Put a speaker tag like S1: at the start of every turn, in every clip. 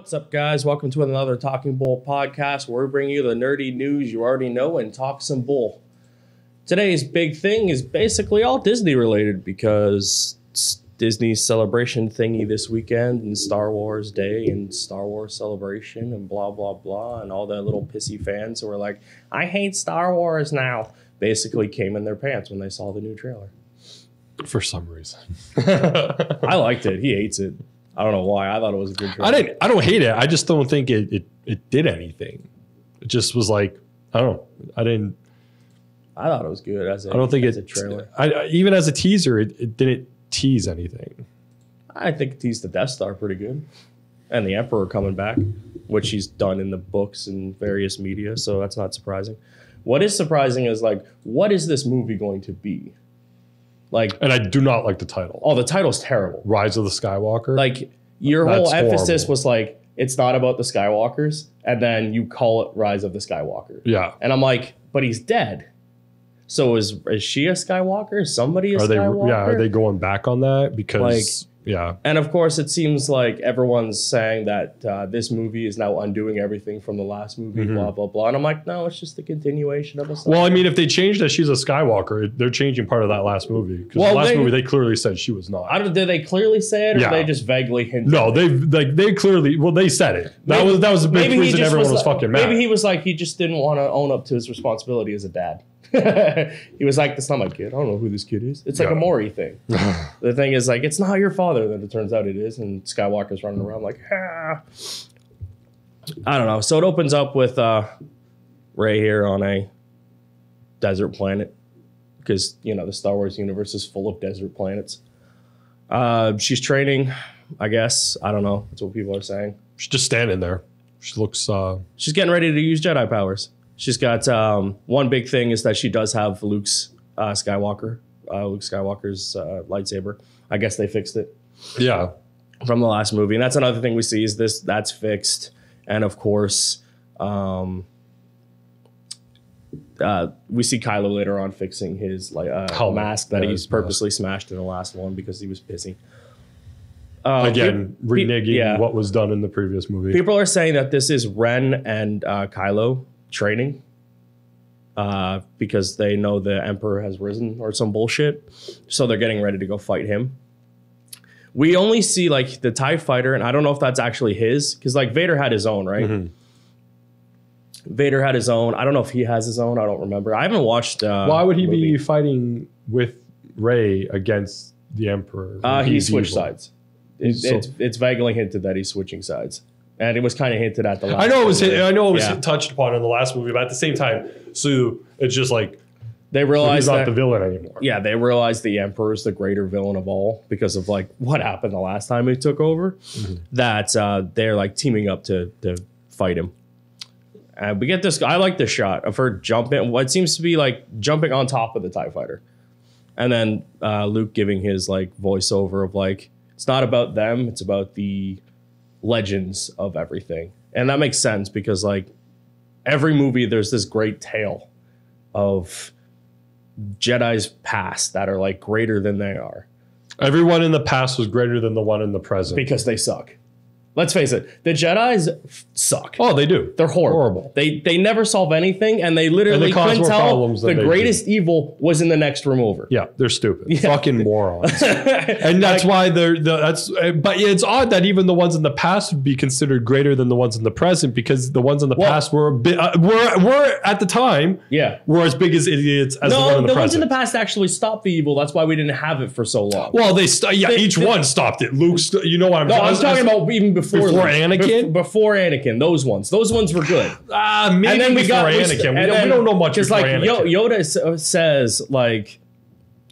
S1: What's up, guys? Welcome to another Talking Bull podcast, where we bring you the nerdy news you already know and talk some bull. Today's big thing is basically all Disney related because it's Disney's celebration thingy this weekend and Star Wars Day and Star Wars celebration and blah, blah, blah. And all the little pissy fans who are like, I hate Star Wars now, basically came in their pants when they saw the new trailer.
S2: For some reason.
S1: I liked it. He hates it. I don't know why. I thought it was a good trailer.
S2: I don't hate it. I just don't think it did anything. It just was like, I don't know.
S1: I thought it was good as a trailer.
S2: Even as a teaser, it didn't tease anything.
S1: I think it teased the Death Star pretty good. And the Emperor coming back, which he's done in the books and various media, so that's not surprising. What is surprising is, like, what is this movie going to be? And
S2: I do not like the title.
S1: Oh, the title's terrible.
S2: Rise of the Skywalker.
S1: Like, your whole emphasis was like, it's not about the Skywalkers, and then you call it Rise of the Skywalker.
S2: Yeah.
S1: And I'm like, but he's dead. So is she a Skywalker? Is somebody a Skywalker?
S2: Are they going back on that? Because yeah.
S1: And of course, it seems like everyone's saying that this movie is now undoing everything from the last movie, blah, blah, blah. And I'm like, no, it's just the continuation of a Skywalker.
S2: Well, I mean, if they changed that she's a Skywalker, they're changing part of that last movie. Because the last movie, they clearly said she was not.
S1: Did they clearly say it, or did they just vaguely hint?
S2: No, they clearly, they said it. That was a big reason everyone was fucking mad.
S1: Maybe he was like, he just didn't want to own up to his responsibility as a dad. He was like, that's not my kid. I don't know who this kid is. It's like a Maury thing. The thing is, like, it's not your father. Then it turns out it is. And Skywalker's running around like, I don't know. So it opens up with Rey here on a desert planet. Because, the Star Wars universe is full of desert planets. She's training, I guess. I don't know. That's what people are saying.
S2: She's just standing there. She looks...
S1: She's getting ready to use Jedi powers. She's got one big thing is that she does have Luke Skywalker's lightsaber. I guess they fixed it.
S2: Yeah.
S1: From the last movie. And that's another thing we see is that's fixed. And of course, we see Kylo later on fixing his mask that he's purposely smashed in the last one because he was pissy.
S2: Again, reneging what was done in the previous movie.
S1: People are saying that this is Ren and Kylo training because they know the Emperor has risen or some bullshit, so they're getting ready to go fight him. We only see like the TIE fighter, and I don't know if that's actually his, because like Vader had his own, right? Vader had his own. I don't know if he has his own. I don't remember. I haven't watched
S2: why would he be fighting with Rey against the Emperor?
S1: He switched sides. It's vaguely hinted that he's switching sides. And it was kind of hinted at the last.
S2: I know it was touched upon in the last movie, but at the same time, so it's just like
S1: they realized
S2: he's not the villain anymore.
S1: Yeah, they realized the Emperor is the greater villain of all because of like what happened the last time he took over. That they're like teaming up to fight him. And we get this. I like this shot of her jumping. What seems to be like jumping on top of the TIE fighter, and then Luke giving his like voiceover of like it's not about them, it's about the legends of everything. And that makes sense because like every movie there's this great tale of Jedi's past that are like greater than they are.
S2: Everyone in the past was greater than the one in the present
S1: because they suck. Let's face it, the Jedis suck.
S2: Oh, they do.
S1: They're horrible. They never solve anything, and they literally couldn't tell the greatest evil was in the next room over.
S2: Yeah, they're stupid. Yeah. Fucking morons. And that's why but it's odd that even the ones in the past would be considered greater than the ones in the present, because the ones in the past were a bit, were at the time were as big as idiots as the one in the present. No, the ones in the
S1: past actually stopped the evil. That's why we didn't have it for so long.
S2: Well, each one stopped it. Luke, you know what I'm talking about?
S1: I'm talking about even before
S2: Anakin?
S1: Before Anakin, those ones were good.
S2: Maybe and then we got Anakin. We don't know much before Anakin.
S1: Yoda says like...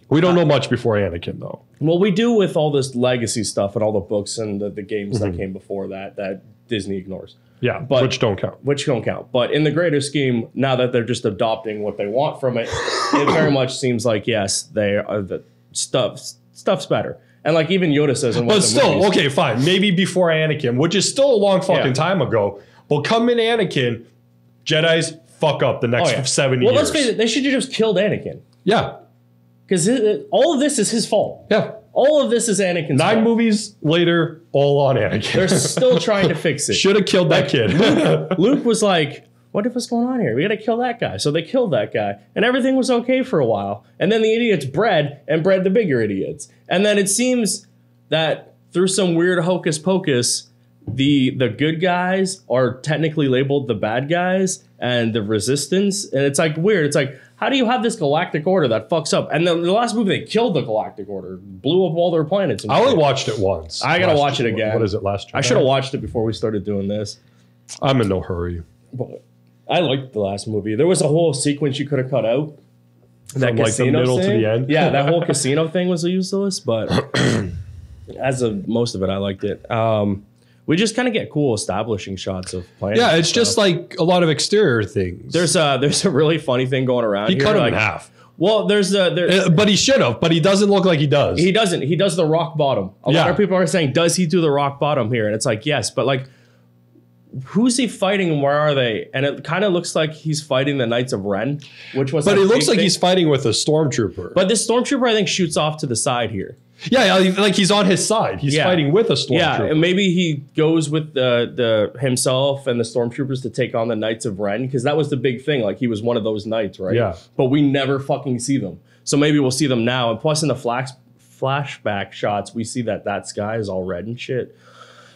S2: We don't know much before Anakin, though.
S1: Well, we do with all this legacy stuff and all the books and the games that came before that Disney ignores.
S2: Yeah, but which don't count. But in the greater scheme, now that they're just adopting what they want from it, it very much seems like, yes, they are the stuff's better. And like even Yoda says in one of the movies. But still, okay, fine. Maybe before Anakin, which is still a long fucking time ago. But come in Anakin, Jedis fuck up the next 70 years.
S1: Well, let's face it. They should have just killed Anakin.
S2: Yeah.
S1: Because all of this is his fault.
S2: Yeah. All of this is Anakin's
S3: 9
S2: fault.
S3: movies later, all on Anakin.
S2: They're still trying to fix it.
S3: Should have killed that kid.
S2: Luke was like, what if what's going on here? We got to kill that guy. So they killed that guy. And everything was okay for a while. And then the idiots bred the bigger idiots. And then it seems that through some weird hocus pocus, the good guys are technically labeled the bad guys and the resistance. And it's like weird. It's like, how do you have this galactic order that fucks up? And the last movie, they killed the galactic order, blew up all their planets.
S3: I only watched it once.
S2: I got to watch it again.
S3: What is it, Last Jedi?
S2: I should have watched it before we started doing this.
S3: I'm in no hurry.
S2: But I liked the last movie. There was a whole sequence you could have cut out.
S3: From like the middle to the end.
S2: Yeah, that whole casino thing was useless, but most of it, I liked it. We just kind of get cool establishing shots of planets.
S3: Yeah, it's just like a lot of exterior things.
S2: There's a really funny thing going around.
S3: He
S2: here.
S3: cut him
S2: like,
S3: in half.
S2: Well,
S3: But he should have. But he doesn't look like he does.
S2: He doesn't. He does the rock bottom. A lot of people are saying, does he do the rock bottom here? And it's like, yes, but like, who's he fighting and where are they? And it kind of looks like he's fighting the Knights of Ren, which was.
S3: But it looks like he's fighting with a stormtrooper.
S2: But this stormtrooper, I think, shoots off to the side here.
S3: Yeah, like he's on his side. He's fighting with a stormtrooper.
S2: Yeah, and maybe he goes with the himself and the stormtroopers to take on the Knights of Ren, because that was the big thing. Like, he was one of those knights, right?
S3: Yeah.
S2: But we never fucking see them. So maybe we'll see them now. And plus, in the flashback shots, we see that sky is all red and shit.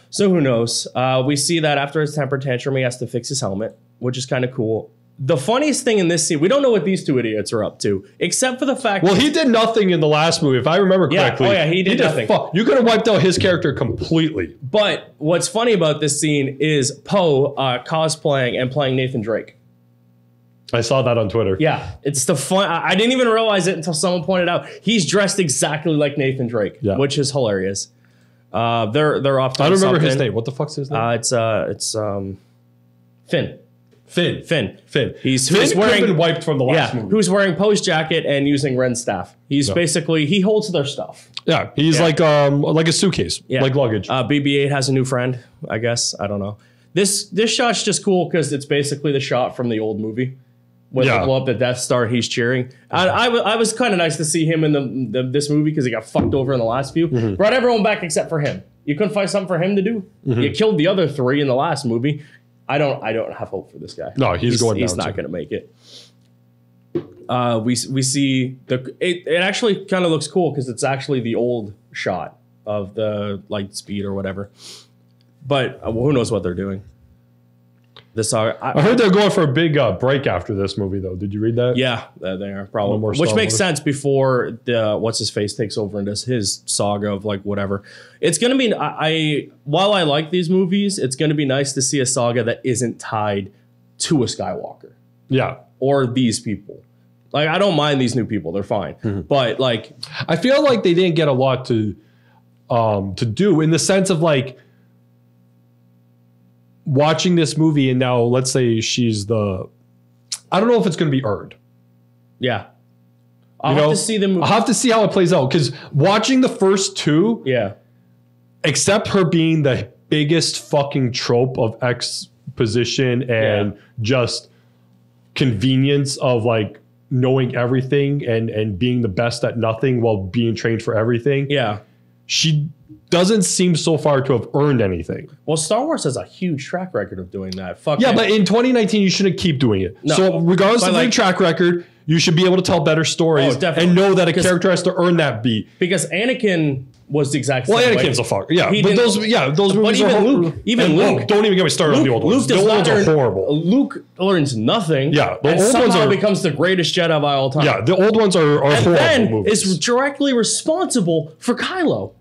S2: So who knows? We see that after his temper tantrum, he has to fix his helmet, which is kind of cool. The funniest thing in this scene, we don't know what these two idiots are up to, except for the fact.
S3: Well, he did nothing in the last movie, if I remember correctly.
S2: He did nothing.
S3: You could have wiped out his character completely.
S2: But what's funny about this scene is Poe cosplaying and playing Nathan Drake.
S3: I saw that on Twitter.
S2: Yeah, it's the fun. I didn't even realize it until someone pointed out he's dressed exactly like Nathan Drake, which is hilarious. They're off.
S3: I don't remember his name. What the fuck's his name?
S2: It's Finn. Finn. He's
S3: wearing been wiped from the last movie.
S2: Who's wearing Poe's jacket and using Ren's staff. He's basically he holds their stuff.
S3: Yeah, he's like a suitcase, like luggage.
S2: BB-8 has a new friend, I guess. I don't know. This shot's just cool because it's basically the shot from the old movie. When they blow up the Death Star, he's cheering. I was kind of nice to see him in this movie because he got fucked over in the last few. Brought everyone back except for him. You couldn't find something for him to do. You killed the other 3 in the last movie. I don't have hope for this guy.
S3: No, he's going down.
S2: He's not going to make it. We see it actually kind of looks cool because it's actually the old shot of the light speed or whatever. But who knows what they're doing. I
S3: heard they're going for a big break after this movie, though. Did you read that?
S2: Yeah, they are probably. Which makes sense before what's his face takes over and does his saga of like whatever. It's gonna be. While I like these movies, it's gonna be nice to see a saga that isn't tied to a Skywalker.
S3: Yeah,
S2: or these people. Like, I don't mind these new people; they're fine. But like,
S3: I feel like they didn't get a lot to do in the sense of like. Watching this movie and now let's say she's I don't know if it's going to be earned.
S2: Yeah. I'll have to see the movie.
S3: I'll have to see how it plays out because watching the first 2, except her being the biggest fucking trope of exposition and just convenience of like knowing everything and being the best at nothing while being trained for everything.
S2: Yeah.
S3: She doesn't seem so far to have earned anything.
S2: Well, Star Wars has a huge track record of doing that.
S3: But in 2019, you shouldn't keep doing it. No, so regardless of the track record, you should be able to tell better stories and know that a character has to earn that beat.
S2: Because Anakin was the exact same
S3: Anakin's a fuck. Yeah, those movies
S2: are
S3: Luke. Don't even get me started on the old ones. The old ones are horrible.
S2: Luke learns nothing.
S3: Yeah,
S2: the old ones becomes the greatest Jedi of all time.
S3: Yeah, the old ones are horrible
S2: then
S3: movies.
S2: Is directly responsible for Kylo.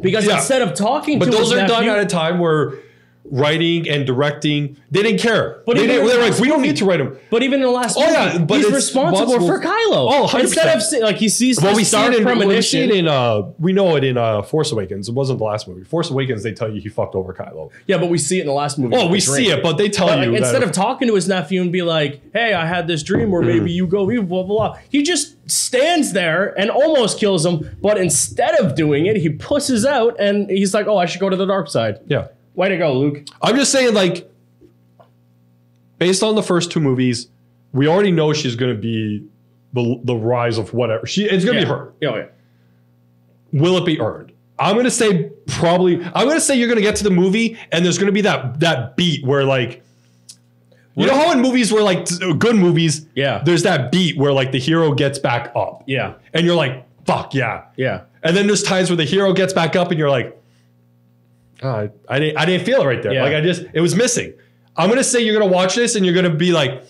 S2: Because instead of talking to
S3: those
S2: his
S3: are done
S2: nephew,
S3: at a time where writing and directing, they didn't care. But they're like, we don't need to write them.
S2: But even in the last movie,
S3: but
S2: he's responsible for Kylo.
S3: Oh, 100%.
S2: Instead of like he sees the star premonition.
S3: We know it in Force Awakens. It wasn't the last movie. Force Awakens, they tell you he fucked over Kylo.
S2: Yeah, but we see it in the last movie.
S3: Oh, we see it, but they tell you
S2: instead of talking to his nephew and be like, "Hey, I had this dream where maybe you go, blah blah blah." He just stands there and almost kills him. But instead of doing it, he pusses out and he's like, "Oh, I should go to the dark side."
S3: Yeah.
S2: Way to go, Luke.
S3: I'm just saying, like, based on the first 2 movies, we already know she's going to be the rise of whatever. It's going to be her.
S2: Oh, yeah.
S3: Will it be earned? I'm going to say probably. I'm going to say you're going to get to the movie and there's going to be that beat where like, you know how in movies where like good movies, there's that beat where like the hero gets back up.
S2: Yeah.
S3: And you're like, fuck yeah.
S2: Yeah.
S3: And then there's times where the hero gets back up and you're like, oh, I didn't feel it right there.
S2: Yeah.
S3: Like it was missing. I'm going to say you're going to watch this and you're going to be like,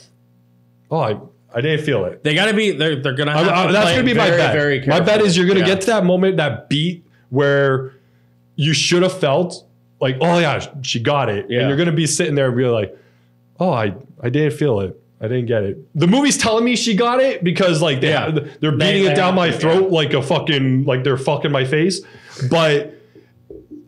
S3: oh, I didn't feel it.
S2: They got to be, they're going to have to
S3: that's going to be
S2: very,
S3: my bet.
S2: very
S3: my bet is you're going to get to that moment, that beat where you should have felt like, oh yeah, she got it.
S2: Yeah.
S3: And you're going to be sitting there and be like, oh, I didn't feel it. I didn't get it. The movie's telling me she got it because like they're beating it down my throat like a fucking, like they're fucking my face. But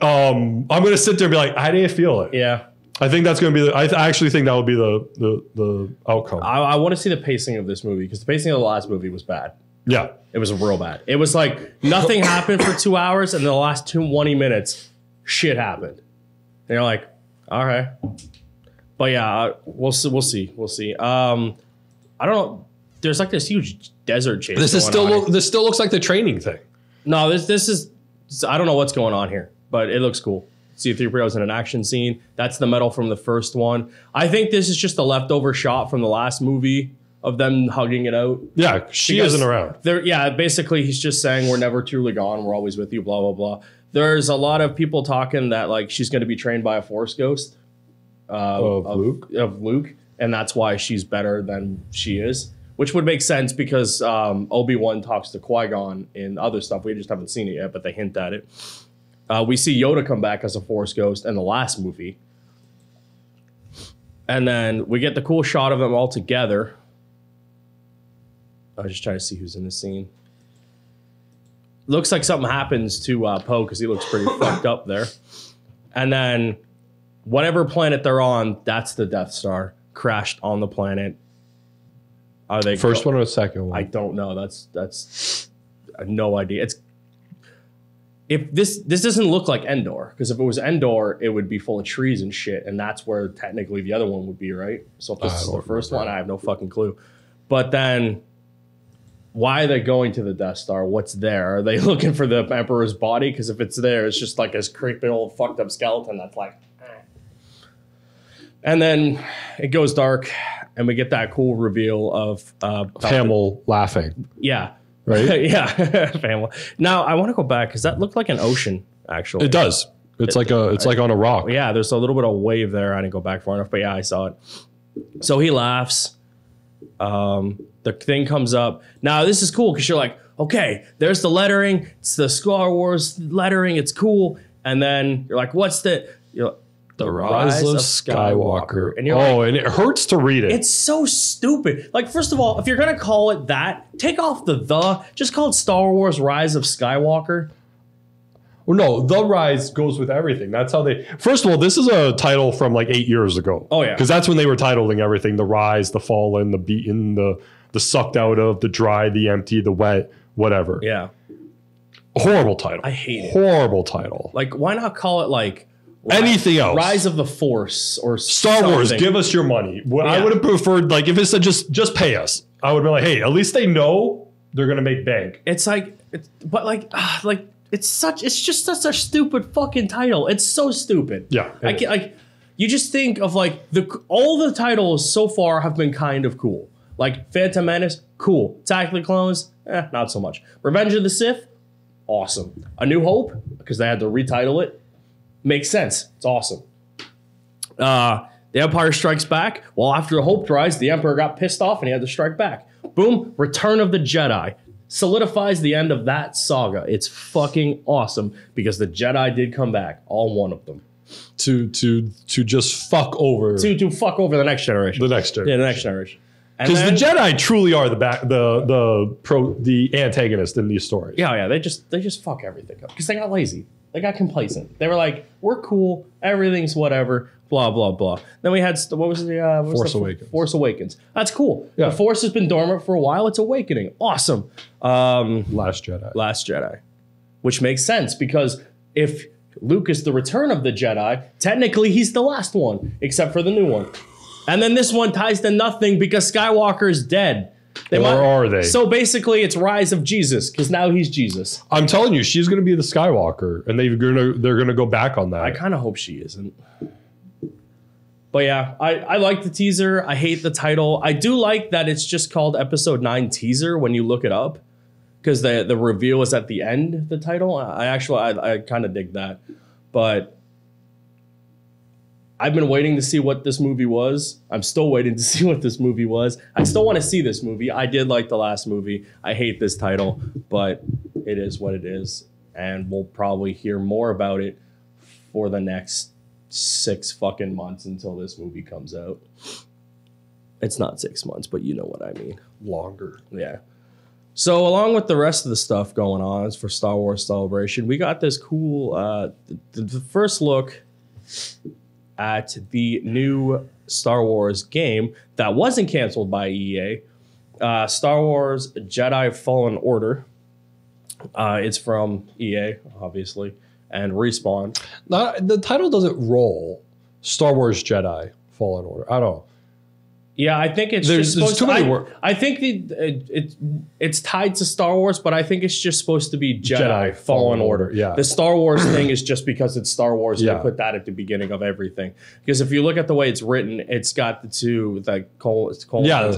S3: I'm going to sit there and be like, I didn't feel it.
S2: Yeah.
S3: I think that's going to be I actually think that would be the outcome.
S2: I want to see the pacing of this movie because the pacing of the last movie was bad.
S3: Yeah.
S2: It was real bad. It was like nothing happened for 2 hours and in the last 20 minutes, shit happened. And you're like, all right. But yeah, we'll see. I don't know. There's like this huge desert chase.
S3: This still looks like the training thing.
S2: No, this is. I don't know what's going on here, but it looks cool. C-3PO's in an action scene. That's the medal from the first one. I think this is just a leftover shot from the last movie of them hugging it out.
S3: Yeah, she isn't around.
S2: Yeah, basically he's just saying we're never truly gone. We're always with you. Blah blah blah. There's a lot of people talking that like she's going to be trained by a Force ghost. Of Luke, and that's why she's better than she is, which would make sense because Obi-Wan talks to Qui-Gon in other stuff. We just haven't seen it yet, but they hint at it. We see Yoda come back as a Force ghost in the last movie, and then we get the cool shot of them all together. I was just trying to see who's in the scene. Looks like something happens to Poe because he looks pretty fucked up there, and then. Whatever planet they're on, that's the Death Star. Crashed on the planet. Are they
S3: first one or the second one?
S2: I don't know. That's I have no idea. It's if this doesn't look like Endor, because if it was Endor, it would be full of trees and shit, and that's where technically the other one would be, right? So if this is the first one, I have no fucking clue. But then why are they going to the Death Star? What's there? Are they looking for the Emperor's body? Because if it's there, it's just like this creepy old fucked up skeleton that's like. And then it goes dark, and we get that cool reveal of
S3: Hamill laughing.
S2: Yeah.
S3: Right?
S2: Yeah. Hamill. Now, I want to go back, because that looked like an ocean, actually.
S3: It does. It's like on a rock.
S2: Yeah, there's a little bit of wave there. I didn't go back far enough, but yeah, I saw it. So he laughs. The thing comes up. Now, this is cool, because you're like, okay, there's the lettering. It's the Star Wars lettering. It's cool. And then you're like, what's the... You're like, The Rise of Skywalker.
S3: And you're like, and it hurts to read it.
S2: It's so stupid. Like, first of all, if you're going to call it that, take off the. Just call it Star Wars Rise of Skywalker.
S3: Well, no, The Rise goes with everything. That's how they... First of all, this is a title from like 8 years ago.
S2: Oh, yeah.
S3: Because that's when they were titling everything. The Rise, the Fallen, the Beaten, the Sucked Out of, the Dry, the Empty, the Wet, whatever.
S2: Yeah.
S3: Horrible title.
S2: I hate it.
S3: Horrible title.
S2: Like, why not call it like...
S3: Anything else?
S2: Rise of the Force or
S3: Star Wars, give us your money. Yeah. I would have preferred, like, if it said just pay us. I would be like, hey, at least they know they're gonna make bank.
S2: It's like, it's just such a stupid fucking title. It's so stupid.
S3: Yeah,
S2: I can't, like, you just think of like all the titles so far have been kind of cool. Like Phantom Menace, cool. Attack of the Clones, not so much. Revenge of the Sith, awesome. A New Hope, because they had to retitle it. Makes sense. It's awesome. The Empire Strikes Back. Well, after the hope dries, the Emperor got pissed off and he had to strike back. Boom. Return of the Jedi. Solidifies the end of that saga. It's fucking awesome because the Jedi did come back. All one of them.
S3: To just fuck over.
S2: To fuck over the next generation.
S3: The next generation.
S2: Yeah, the next generation.
S3: Because the Jedi truly are the antagonist in these stories.
S2: Yeah. They just fuck everything up because they got lazy. They got complacent. They were like, we're cool. Everything's whatever. Blah, blah, blah. Then we had,
S3: Force Awakens.
S2: Force Awakens. That's cool.
S3: Yeah.
S2: The Force has been dormant for a while. It's awakening. Awesome.
S3: Last Jedi. Which makes sense because if Luke is the return of the Jedi, technically he's the last one, except for the new one. And then this one ties to nothing because Skywalker is dead. Are they?
S2: So basically, it's Rise of Jesus because now he's Jesus.
S3: I'm telling you, she's going to be the Skywalker, and they're going to go back on that.
S2: I kind of hope she isn't. But yeah, I like the teaser. I hate the title. I do like that it's just called Episode 9 Teaser when you look it up, because the reveal is at the end, the title. I kind of dig that. But I've been waiting to see what this movie was. I'm still waiting to see what this movie was. I still want to see this movie. I did like the last movie. I hate this title, but it is what it is. And we'll probably hear more about it for the next 6 fucking months until this movie comes out. It's not 6 months, but you know what I mean.
S3: Longer.
S2: Yeah. So along with the rest of the stuff going on for Star Wars Celebration, we got this cool, the first look at the new Star Wars game that wasn't canceled by EA, Star Wars Jedi Fallen Order. It's from EA, obviously, and Respawn.
S3: The title doesn't roll. Star Wars Jedi Fallen Order. I don't know.
S2: Yeah, I think it's just supposed to. I think it's tied to Star Wars, but I think it's just supposed to be Jedi Fallen Order.
S3: Yeah,
S2: the Star Wars thing is just because it's Star Wars. Yeah, they put that at the beginning of everything. Because if you look at the way it's written, it's got the two colons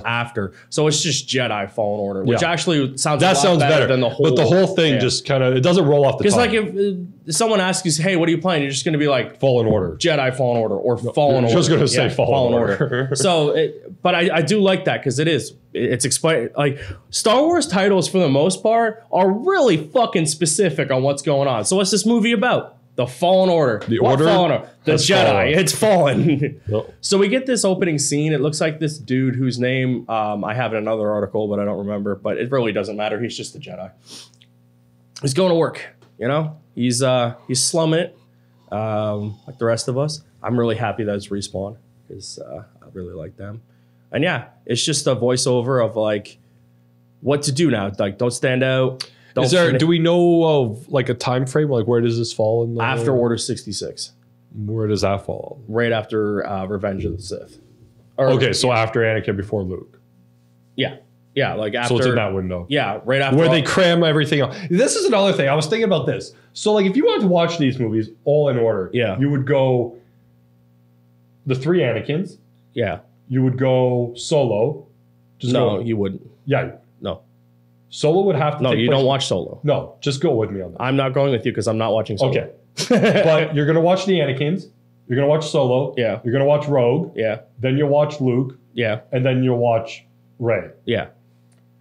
S2: after, so it's just Jedi Fallen Order, which actually sounds better than the whole.
S3: But the whole thing just kind of, it doesn't roll off the tongue.
S2: Because like if someone asks you, "Hey, what are you playing?" You're just going to be like
S3: Fallen Order,
S2: Jedi Fallen Order, or Fallen Order.
S3: I was going to say Fallen Order.
S2: So. But I do like that because it's explained. Like Star Wars titles for the most part are really fucking specific on what's going on. So what's this movie about? The Fallen Order.
S3: The Order?
S2: Fallen Order. The Jedi. Fallen. It's fallen.
S3: Yep. So
S2: we get this opening scene. It looks like this dude whose name I have in another article, but I don't remember. But it really doesn't matter. He's just a Jedi. He's going to work. You know, he's slumming it like the rest of us. I'm really happy that it's Respawn because I really like them. And yeah, it's just a voiceover of like what to do now. Like, don't stand out.
S3: Do we know of like a time frame? Like, where does this fall in?
S2: After Order 66.
S3: Where does that fall?
S2: Right after Revenge of the Sith.
S3: So after Anakin, before Luke.
S2: Yeah. Yeah, like after.
S3: So it's in that window.
S2: Yeah, right after.
S3: Where they cram everything up. This is another thing. I was thinking about this. So like if you wanted to watch these movies all in order, you would go the 3 Anakins.
S2: Yeah.
S3: You would go Solo.
S2: You wouldn't.
S3: Yeah.
S2: No.
S3: Solo would have to
S2: No, you don't watch Solo.
S3: No, just go with me on that.
S2: I'm not going with you because I'm not watching Solo.
S3: Okay. But you're going to watch the Anakins. You're going to watch Solo.
S2: Yeah.
S3: You're going to watch Rogue.
S2: Yeah.
S3: Then you'll watch Luke.
S2: Yeah.
S3: And then you'll watch Rey.
S2: Yeah.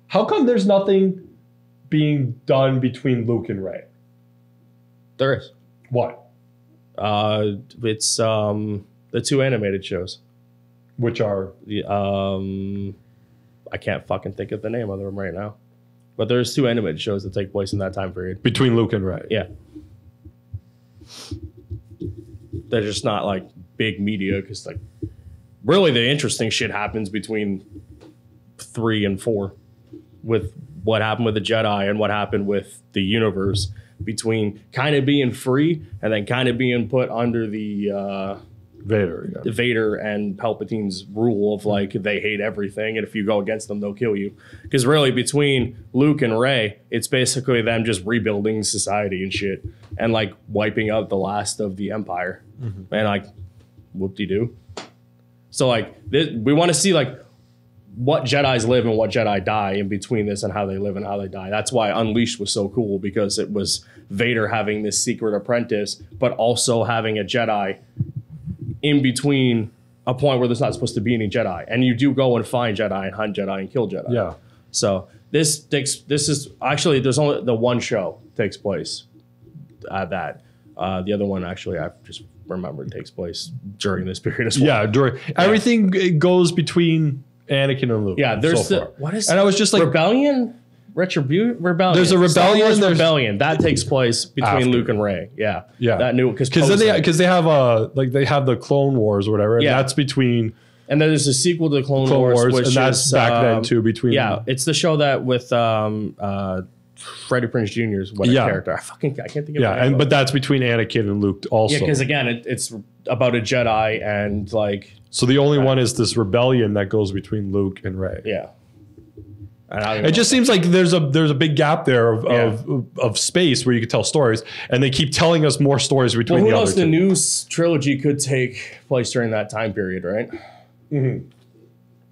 S3: How come there's nothing being done between Luke and Rey?
S2: There is.
S3: What?
S2: It's the 2 animated shows.
S3: Which are?
S2: I can't fucking think of the name of them right now. But there's 2 animated shows that take place in that time period.
S3: Between Luke and Rey.
S2: Yeah. They're just not like big media because like really the interesting shit happens between 3 and 4 with what happened with the Jedi and what happened with the universe between kind of being free and then kind of being put under the Vader and Palpatine's rule of like they hate everything, and if you go against them, they'll kill you. Because really, between Luke and Rey, it's basically them just rebuilding society and shit, and like wiping out the last of the Empire, and like whoop-de-doo. So like we want to see like what Jedis live and what Jedi die in between this, and how they live and how they die. That's why Unleashed was so cool, because it was Vader having this secret apprentice, but also having a Jedi in between a point where there's not supposed to be any Jedi. And you do go and find Jedi and hunt Jedi and kill Jedi.
S3: Yeah.
S2: So this is actually, there's only the one show takes place at that. The other one actually I've just remembered takes place during this period as well.
S3: Yeah, everything goes between Anakin and Luke.
S2: Yeah, there's what is,
S3: and I was just like,
S2: Rebellion? Rebellion.
S3: There's a rebellion.
S2: There's Rebellion that takes place between Luke and Rey. Yeah,
S3: yeah.
S2: That new because
S3: they have they have the Clone Wars or whatever. And that's between.
S2: And then there's a sequel to Clone Wars, which
S3: and that's back then too. Between
S2: it's the show that with Freddie Prinze Jr.'s character. I can't think of.
S3: Yeah, but that's between Anakin and Luke also.
S2: Yeah, because again, it's about a Jedi and like.
S3: So the only one is this rebellion that goes between Luke and Rey.
S2: Yeah.
S3: It just seems like there's a big gap there of space where you could tell stories, and they keep telling us more stories between
S2: who
S3: the other
S2: knows?
S3: two.
S2: The new trilogy could take place during that time period, right?
S3: Mm-hmm.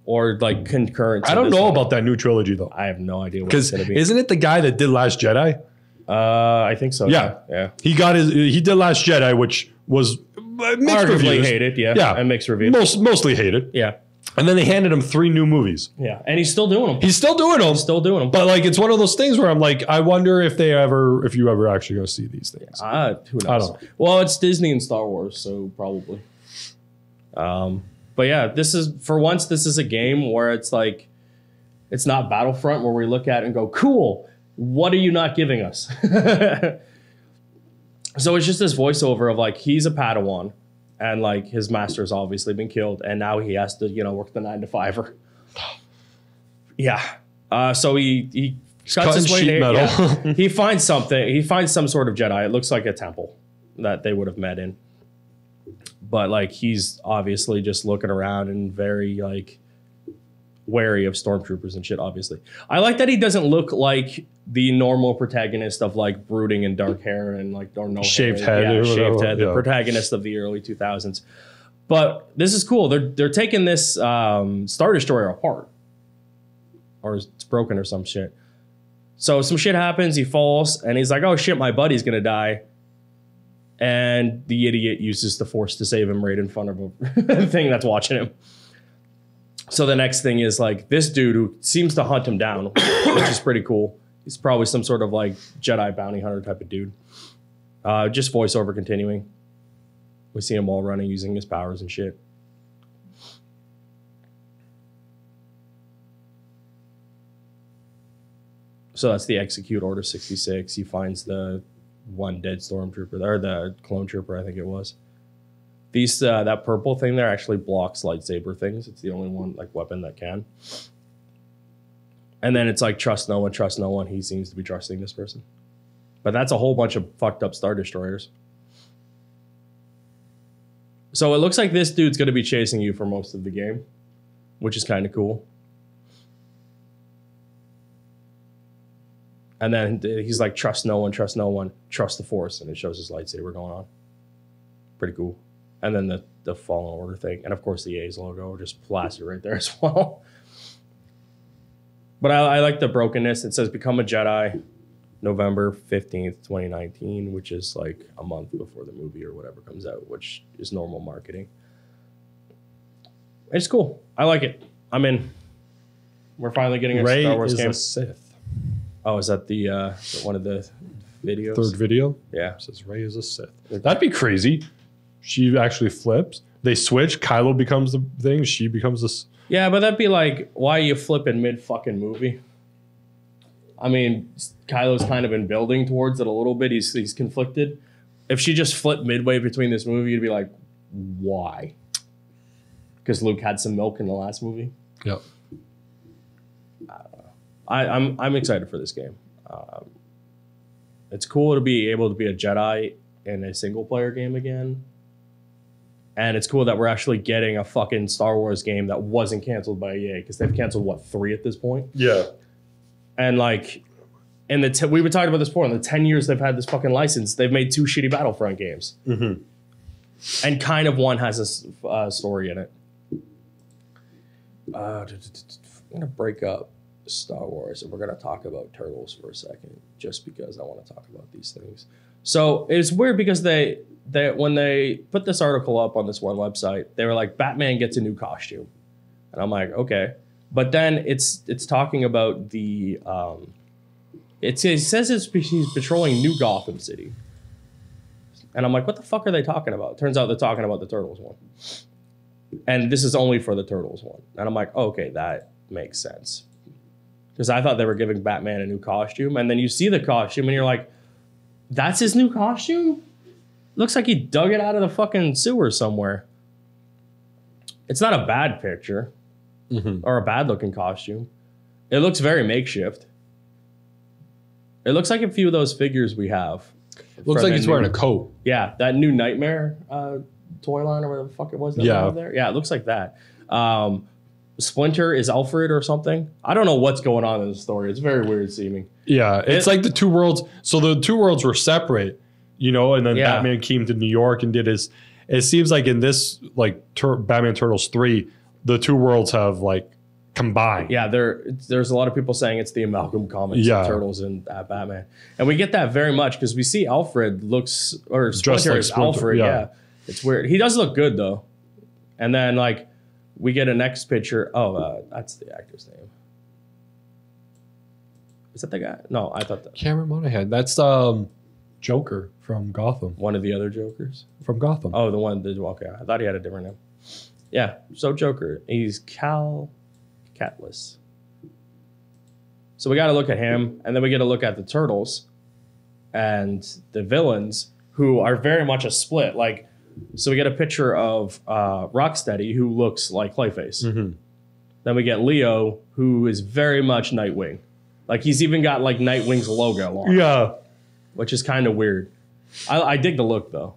S2: Or like concurrent.
S3: I don't know about that new trilogy though.
S2: I have no idea what it's
S3: Because
S2: going to be.
S3: isn't it the guy that did Last Jedi?
S2: I think so.
S3: Yeah. He did Last Jedi, which was mixed
S2: Arguably
S3: reviews.
S2: hated, and mixed reviews.
S3: Mostly hated.
S2: Yeah.
S3: And then they handed him 3 new movies.
S2: Yeah, and he's still doing them.
S3: He's still doing them. But like, it's one of those things where I'm like, I wonder if you ever actually go see these things.
S2: Who knows?
S3: I don't know.
S2: Well, it's Disney and Star Wars, so probably. But yeah, this is a game where it's like, it's not Battlefront where we look at it and go, cool, what are you not giving us? So it's just this voiceover of like, he's a Padawan. And like his master's obviously been killed, and now he has to, work the 9-to-5er. Yeah. So he cuts his way there. Yeah. He finds something. He finds some sort of Jedi. It looks like a temple that they would have met in. But like he's obviously just looking around and very like wary of stormtroopers and shit. Obviously, I like that he doesn't look like the normal protagonist of like brooding and dark hair and like or no
S3: shaved
S2: hair.
S3: head,
S2: The protagonist of the early 2000s. But this is cool. They're taking this Star Destroyer apart, or it's broken or some shit. So some shit happens. He falls and he's like, "Oh shit, my buddy's gonna die." And the idiot uses the Force to save him right in front of a thing that's watching him. So the next thing is like this dude who seems to hunt him down, which is pretty cool. He's probably some sort of like Jedi bounty hunter type of dude. Just voiceover continuing. We see him all running using his powers and shit. So that's the execute Order 66. He finds the one dead stormtrooper, or the clone trooper, I think it was. These that purple thing there actually blocks lightsaber things. It's the only one like weapon that can. And then it's like trust no one, trust no one. He seems to be trusting this person. But that's a whole bunch of fucked up Star Destroyers. So it looks like this dude's going to be chasing you for most of the game, which is kind of cool. And then he's like, trust no one, trust the Force. And it shows his lightsaber going on. Pretty cool. And then the Fallen Order thing. And of course the A's logo just plastered right there as well. But I like the brokenness. It says become a Jedi November 15th, 2019, which is like a month before the movie or whatever comes out, which is normal marketing. It's cool. I like it. I'm in. We're finally getting a Star Wars game.
S3: Rey is a Sith.
S2: Oh, is that the one of the videos?
S3: Third video?
S2: Yeah.
S3: It says Rey is a Sith. That'd be crazy. She actually flips. They switch. Kylo becomes the thing. She becomes this.
S2: Yeah, but that'd be like, why are you flipping mid-fucking movie? I mean, Kylo's kind of been building towards it a little bit. He's conflicted. If she just flipped midway between this movie, you'd be like, why? Because Luke had some milk in the last movie.
S3: Yep.
S2: I'm excited for this game. It's cool to be able to be a Jedi in a single-player game again. And it's cool that we're actually getting a fucking Star Wars game that wasn't canceled by EA, because they've canceled, 3 at this point?
S3: Yeah.
S2: And like, we were talking about this before, in the 10 years they've had this fucking license, they've made 2 shitty Battlefront games. Mm-hmm. And kind of one has a story in it. I'm going to break up Star Wars and we're going to talk about Turtles for a second, just because I want to talk about these things. So it's weird because they when they put this article up on this one website, they were like, Batman gets a new costume. And I'm like, okay. But then it's talking about the it says he's patrolling New Gotham City. And I'm like, what the fuck are they talking about? Turns out they're talking about the Turtles one. And this is only for the Turtles one. And I'm like, oh, okay, that makes sense. Because I thought they were giving Batman a new costume. And then you see the costume and you're like, that's his new costume? Looks like he dug it out of the fucking sewer somewhere. It's not a bad picture. Mm-hmm. Or a bad looking costume. It looks very makeshift. It looks like a few of those figures we have.
S3: Looks like he's wearing a coat.
S2: Yeah, that new Nightmare toy line or whatever the fuck it was that we have there. Yeah, it looks like that. Splinter is Alfred or something. I don't know what's going on in the story. It's very weird seeming.
S3: Yeah, it's like the two worlds. So the two worlds were separate, and then Batman came to New York and did his. It seems like in this, like Batman Turtles 3, the two worlds have like combined.
S2: Yeah, there's a lot of people saying it's the amalgam comics of Turtles and Batman, and we get that very much because we see Alfred looks or Splinter is Alfred. Yeah, it's weird. He does look good though, and then like. We get a next picture. Oh, that's the actor's name. Is that the guy? No, I thought that.
S3: Cameron Monaghan. That's Joker from Gotham.
S2: One of the other Jokers?
S3: From Gotham.
S2: Oh, the one. Okay. I thought he had a different name. Yeah. So Joker. He's Cal Catless. So we got to look at him. And then we get to look at the Turtles and the villains who are very much a split. Like, so we get a picture of Rocksteady, who looks like Clayface. Mm-hmm. Then we get Leo, who is very much Nightwing. Like, he's even got, like, Nightwing's logo on.
S3: Yeah.
S2: Which is kind of weird. I dig the look, though.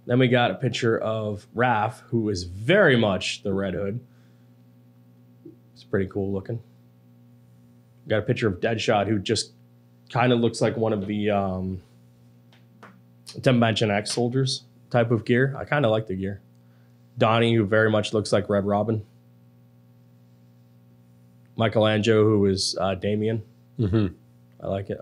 S2: Then we got a picture of Raph, who is very much the Red Hood. It's pretty cool looking. Got a picture of Deadshot, who just kind of looks like one of the Dimension X soldiers type of gear. I kind of like the gear. Donnie, who very much looks like Red Robin. Michelangelo, who is Damien. Mm-hmm. I like it.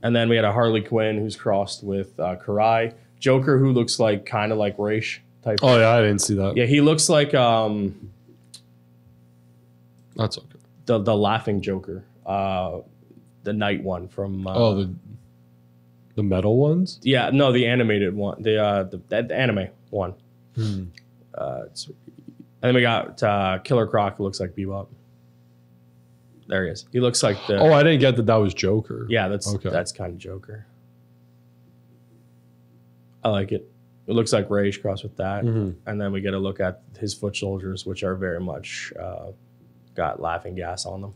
S2: And then we had a Harley Quinn who's crossed with Karai. Joker, who looks like kind of like Raish type.
S3: Oh yeah, I didn't see that.
S2: Yeah, he looks like
S3: that's okay.
S2: The Laughing Joker, the Night one from.
S3: The metal ones?
S2: Yeah, no, the animated one, the anime one. And then we got Killer Croc, who looks like Bebop. There he is. He looks like the.
S3: Oh, I didn't get that was Joker.
S2: Yeah, that's kind of Joker. I like it. It looks like Rage crossed with that, and then we get a look at his foot soldiers, which are very much got laughing gas on them.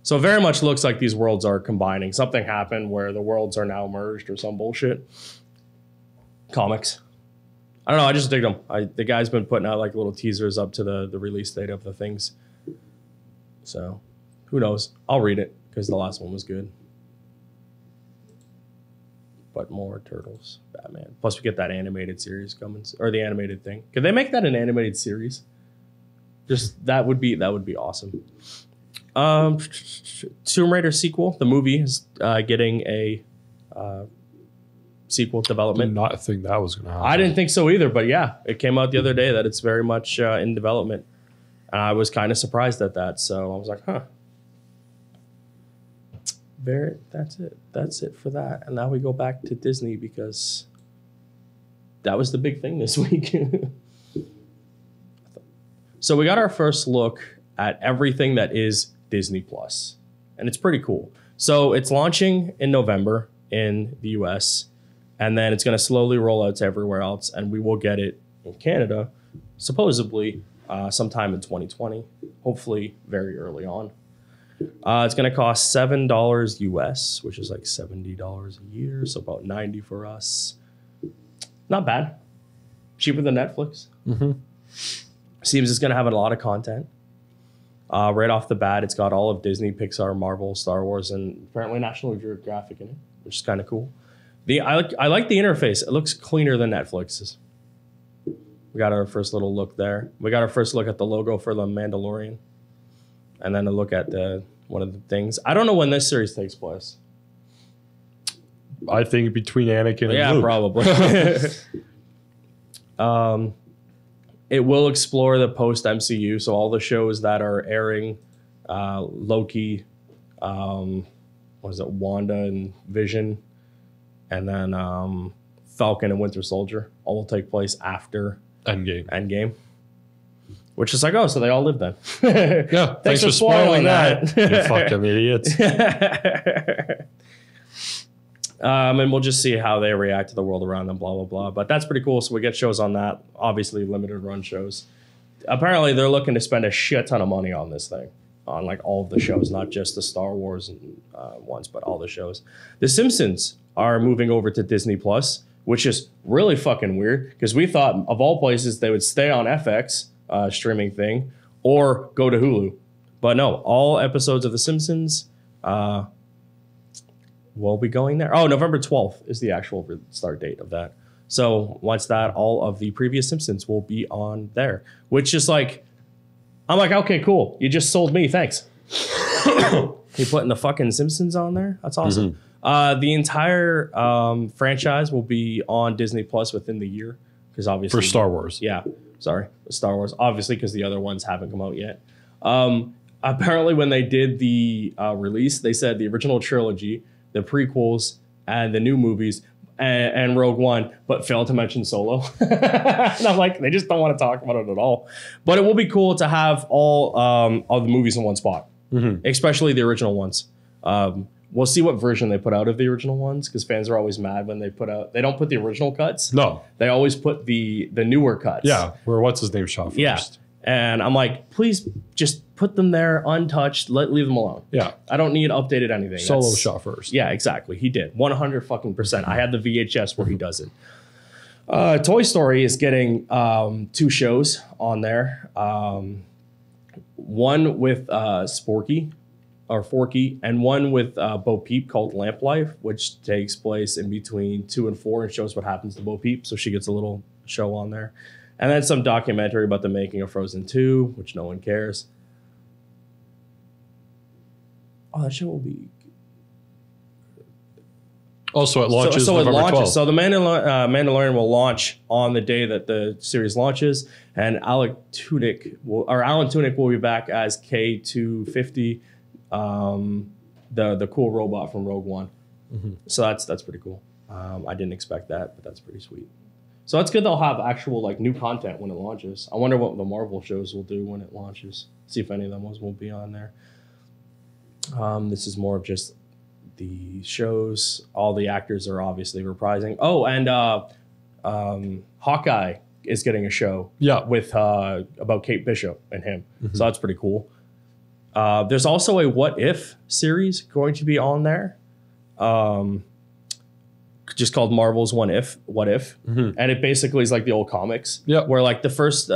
S2: So it very much looks like these worlds are combining. Something happened where the worlds are now merged or some bullshit. Comics. I don't know. I just dig them. The guy's been putting out like little teasers up to the release date of the things. So who knows? I'll read it because the last one was good. But more Turtles, Batman. Plus we get that animated series coming, or the animated thing. Could they make that an animated series? Just that would be awesome. Tomb Raider sequel. The movie is getting a sequel development.
S3: Did not think that was going to happen.
S2: I didn't think so either, but yeah, it came out the other day that it's very much in development. And I was kind of surprised at that, so I was like, huh. That's it. That's it for that. And now we go back to Disney because that was the big thing this week. So we got our first look at everything that is Disney Plus, and it's pretty cool. So it's launching in November in the US, and then it's going to slowly roll out to everywhere else, and we will get it in Canada, supposedly sometime in 2020, hopefully very early on. It's going to cost $7 US, which is like $70 a year, so about $90 for us. Not bad. Cheaper than Netflix. Mm-hmm. Seems it's going to have a lot of content. Right off the bat, it's got all of Disney, Pixar, Marvel, Star Wars, and apparently National Geographic in it, which is kind of cool. I like the interface. It looks cleaner than Netflix's. We got our first little look there. We got our first look at the logo for The Mandalorian. And then a look at one of the things. I don't know when this series takes place.
S3: I think between Anakin and Luke.
S2: Yeah, probably. It will explore the post-MCU, so all the shows that are airing, Loki, Wanda and Vision, and then Falcon and Winter Soldier, all will take place after Endgame. Which is like, oh, so they all live then.
S3: Yeah, thanks for spoiling that. You fucking idiots.
S2: And we'll just see how they react to the world around them, blah, blah, blah. But that's pretty cool. So we get shows on that. Obviously, limited run shows. Apparently, they're looking to spend a shit ton of money on this thing. On like all of the shows, not just the Star Wars ones, but all the shows. The Simpsons are moving over to Disney Plus, which is really fucking weird because we thought of all places they would stay on FX streaming thing or go to Hulu. But no, all episodes of The Simpsons will be going there. Oh, November 12th is the actual start date of that. So once that, all of the previous Simpsons will be on there, which is like, I'm like, okay, cool. You just sold me. Thanks. You putting the fucking Simpsons on there? That's awesome. The entire franchise will be on Disney Plus within the year because obviously
S3: for Star Wars.
S2: Yeah, sorry, Star Wars. Obviously because the other ones haven't come out yet. Apparently, when they did the release, they said the original trilogy, the prequels, and the new movies. And Rogue One, but failed to mention Solo. And I'm like, they just don't want to talk about it at all. But it will be cool to have all the movies in one spot, especially the original ones. We'll see what version they put out of the original ones because fans are always mad when they don't put the original cuts.
S3: No,
S2: they always put the newer cuts.
S3: Yeah, where what's his name shot first.
S2: Yeah, and I'm like, please just put them there untouched. Leave them alone.
S3: Yeah,
S2: I don't need updated anything.
S3: Solo shot first.
S2: Yeah, exactly. He did 100%. I had the VHS where he does it. Toy Story is getting 2 shows on there. One with Forky, and one with Bo Peep called Lamp Life, which takes place in between 2 and 4 and shows what happens to Bo Peep. So she gets a little show on there. And then some documentary about the making of Frozen 2, which no one cares. Oh, that show will be...
S3: Oh, so it launches November 12th.
S2: So the Mandalorian will launch on the day that the series launches, and Alan Tudyk will be back as K-250, the cool robot from Rogue One. So that's pretty cool. I didn't expect that, but that's pretty sweet. So that's good. They'll have actual like new content when it launches. I wonder what the Marvel shows will do when it launches. See if any of them will be on there. This is more of just the shows. All the actors are obviously reprising. Oh, and Hawkeye is getting a show.
S3: Yeah,
S2: with about Kate Bishop and him. So that's pretty cool. There's also a What If series going to be on there. Just called Marvel's What If. And it basically is like the old comics.
S3: Yeah. Where
S2: like the first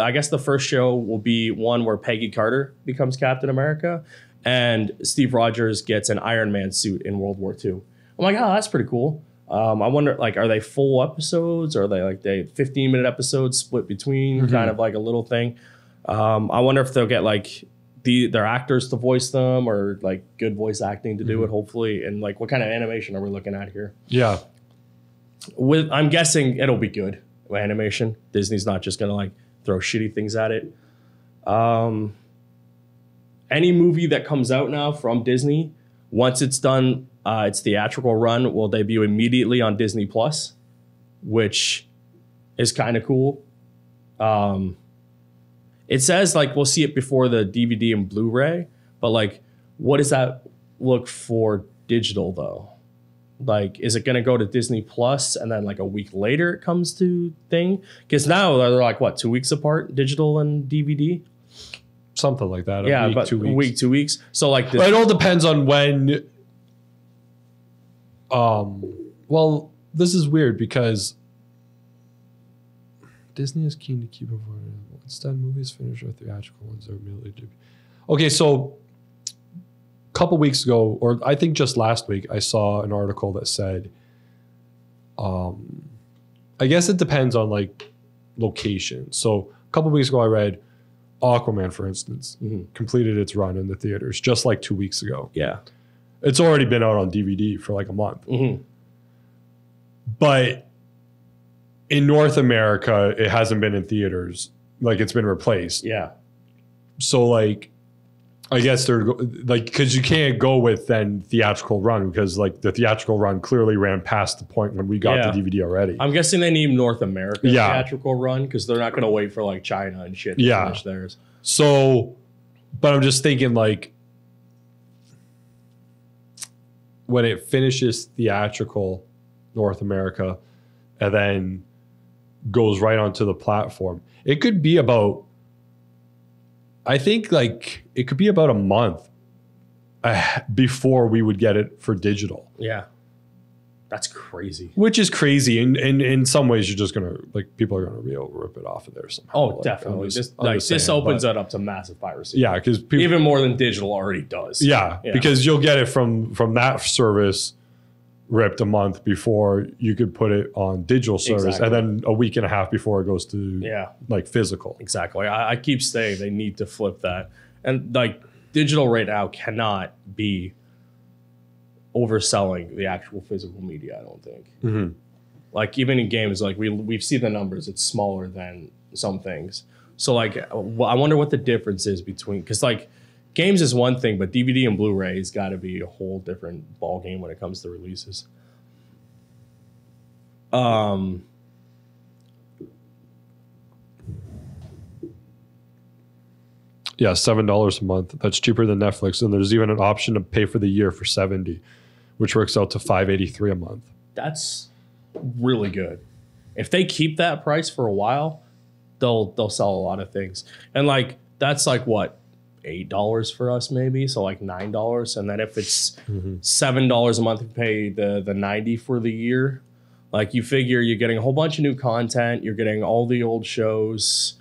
S2: show will be one where Peggy Carter becomes Captain America and Steve Rogers gets an Iron Man suit in World War II. I'm like, oh, that's pretty cool. I wonder, like, are they full episodes? Or are they like 15-minute episodes split between kind of like a little thing? I wonder if they'll get like their actors to voice them or like good voice acting to do it, hopefully. And like, what kind of animation are we looking at here?
S3: Yeah.
S2: I'm guessing it'll be good animation. Disney's not just gonna like throw shitty things at it. Any movie that comes out now from Disney, once it's done its theatrical run, will debut immediately on Disney Plus, which is kind of cool. It says like we'll see it before the DVD and Blu-ray, but like, what does that look for digital though? Like, is it going to go to Disney Plus and then like a week later it comes to thing? Because now they're like, what, 2 weeks apart, digital and DVD?
S3: Something like that.
S2: Yeah,
S3: week,
S2: but
S3: 2 weeks.
S2: A week, 2 weeks. So like this.
S3: It all depends on when. Well, this is weird because Disney is keen to keep it. Instead, movies finish or theatrical ones are immediately due. Okay, so couple weeks ago, or I think just last week, I saw an article that said, I guess it depends on like location. So a couple weeks ago, I read Aquaman, for instance, completed its run in the theaters just like 2 weeks ago.
S2: Yeah.
S3: It's already been out on DVD for like a month. But in North America, it hasn't been in theaters. Like it's been replaced.
S2: Yeah.
S3: So like, I guess they're like, because you can't go with then theatrical run because like the theatrical run clearly ran past the point when we got the DVD already.
S2: I'm guessing they need North America theatrical run because they're not going to wait for like China and shit to finish theirs.
S3: So, but I'm just thinking like when it finishes theatrical North America and then goes right onto the platform, it could be about, I think like it could be about a month before we would get it for digital.
S2: Yeah.
S1: That's crazy.
S3: Which is crazy. And in some ways, you're just going to, like, people are going to be able to rip it off of there somehow.
S1: Oh,
S3: like,
S1: definitely. This opens that up to massive piracy.
S3: Yeah, because
S1: even more than digital already does.
S3: Yeah, because you'll get it from that service ripped a month before you could put it on digital service, and then a week and a half before it goes to like physical.
S1: Exactly. I keep saying they need to flip that. And like digital right now cannot be overselling the actual physical media, I don't think. Mm-hmm. Like even in games, like we've seen the numbers, it's smaller than some things. So like I wonder what the difference is between, because like games is one thing, but DVD and Blu-ray has got to be a whole different ball game when it comes to releases.
S3: Yeah, $7 a month. That's cheaper than Netflix, and there's even an option to pay for the year for $70, which works out to $583 a month.
S1: That's really good. If they keep that price for a while, they'll sell a lot of things. And like that's like what, $8 for us maybe, so like $9. And then if it's $7 a month to pay the $90 for the year, like you figure you're getting a whole bunch of new content, you're getting all the old shows.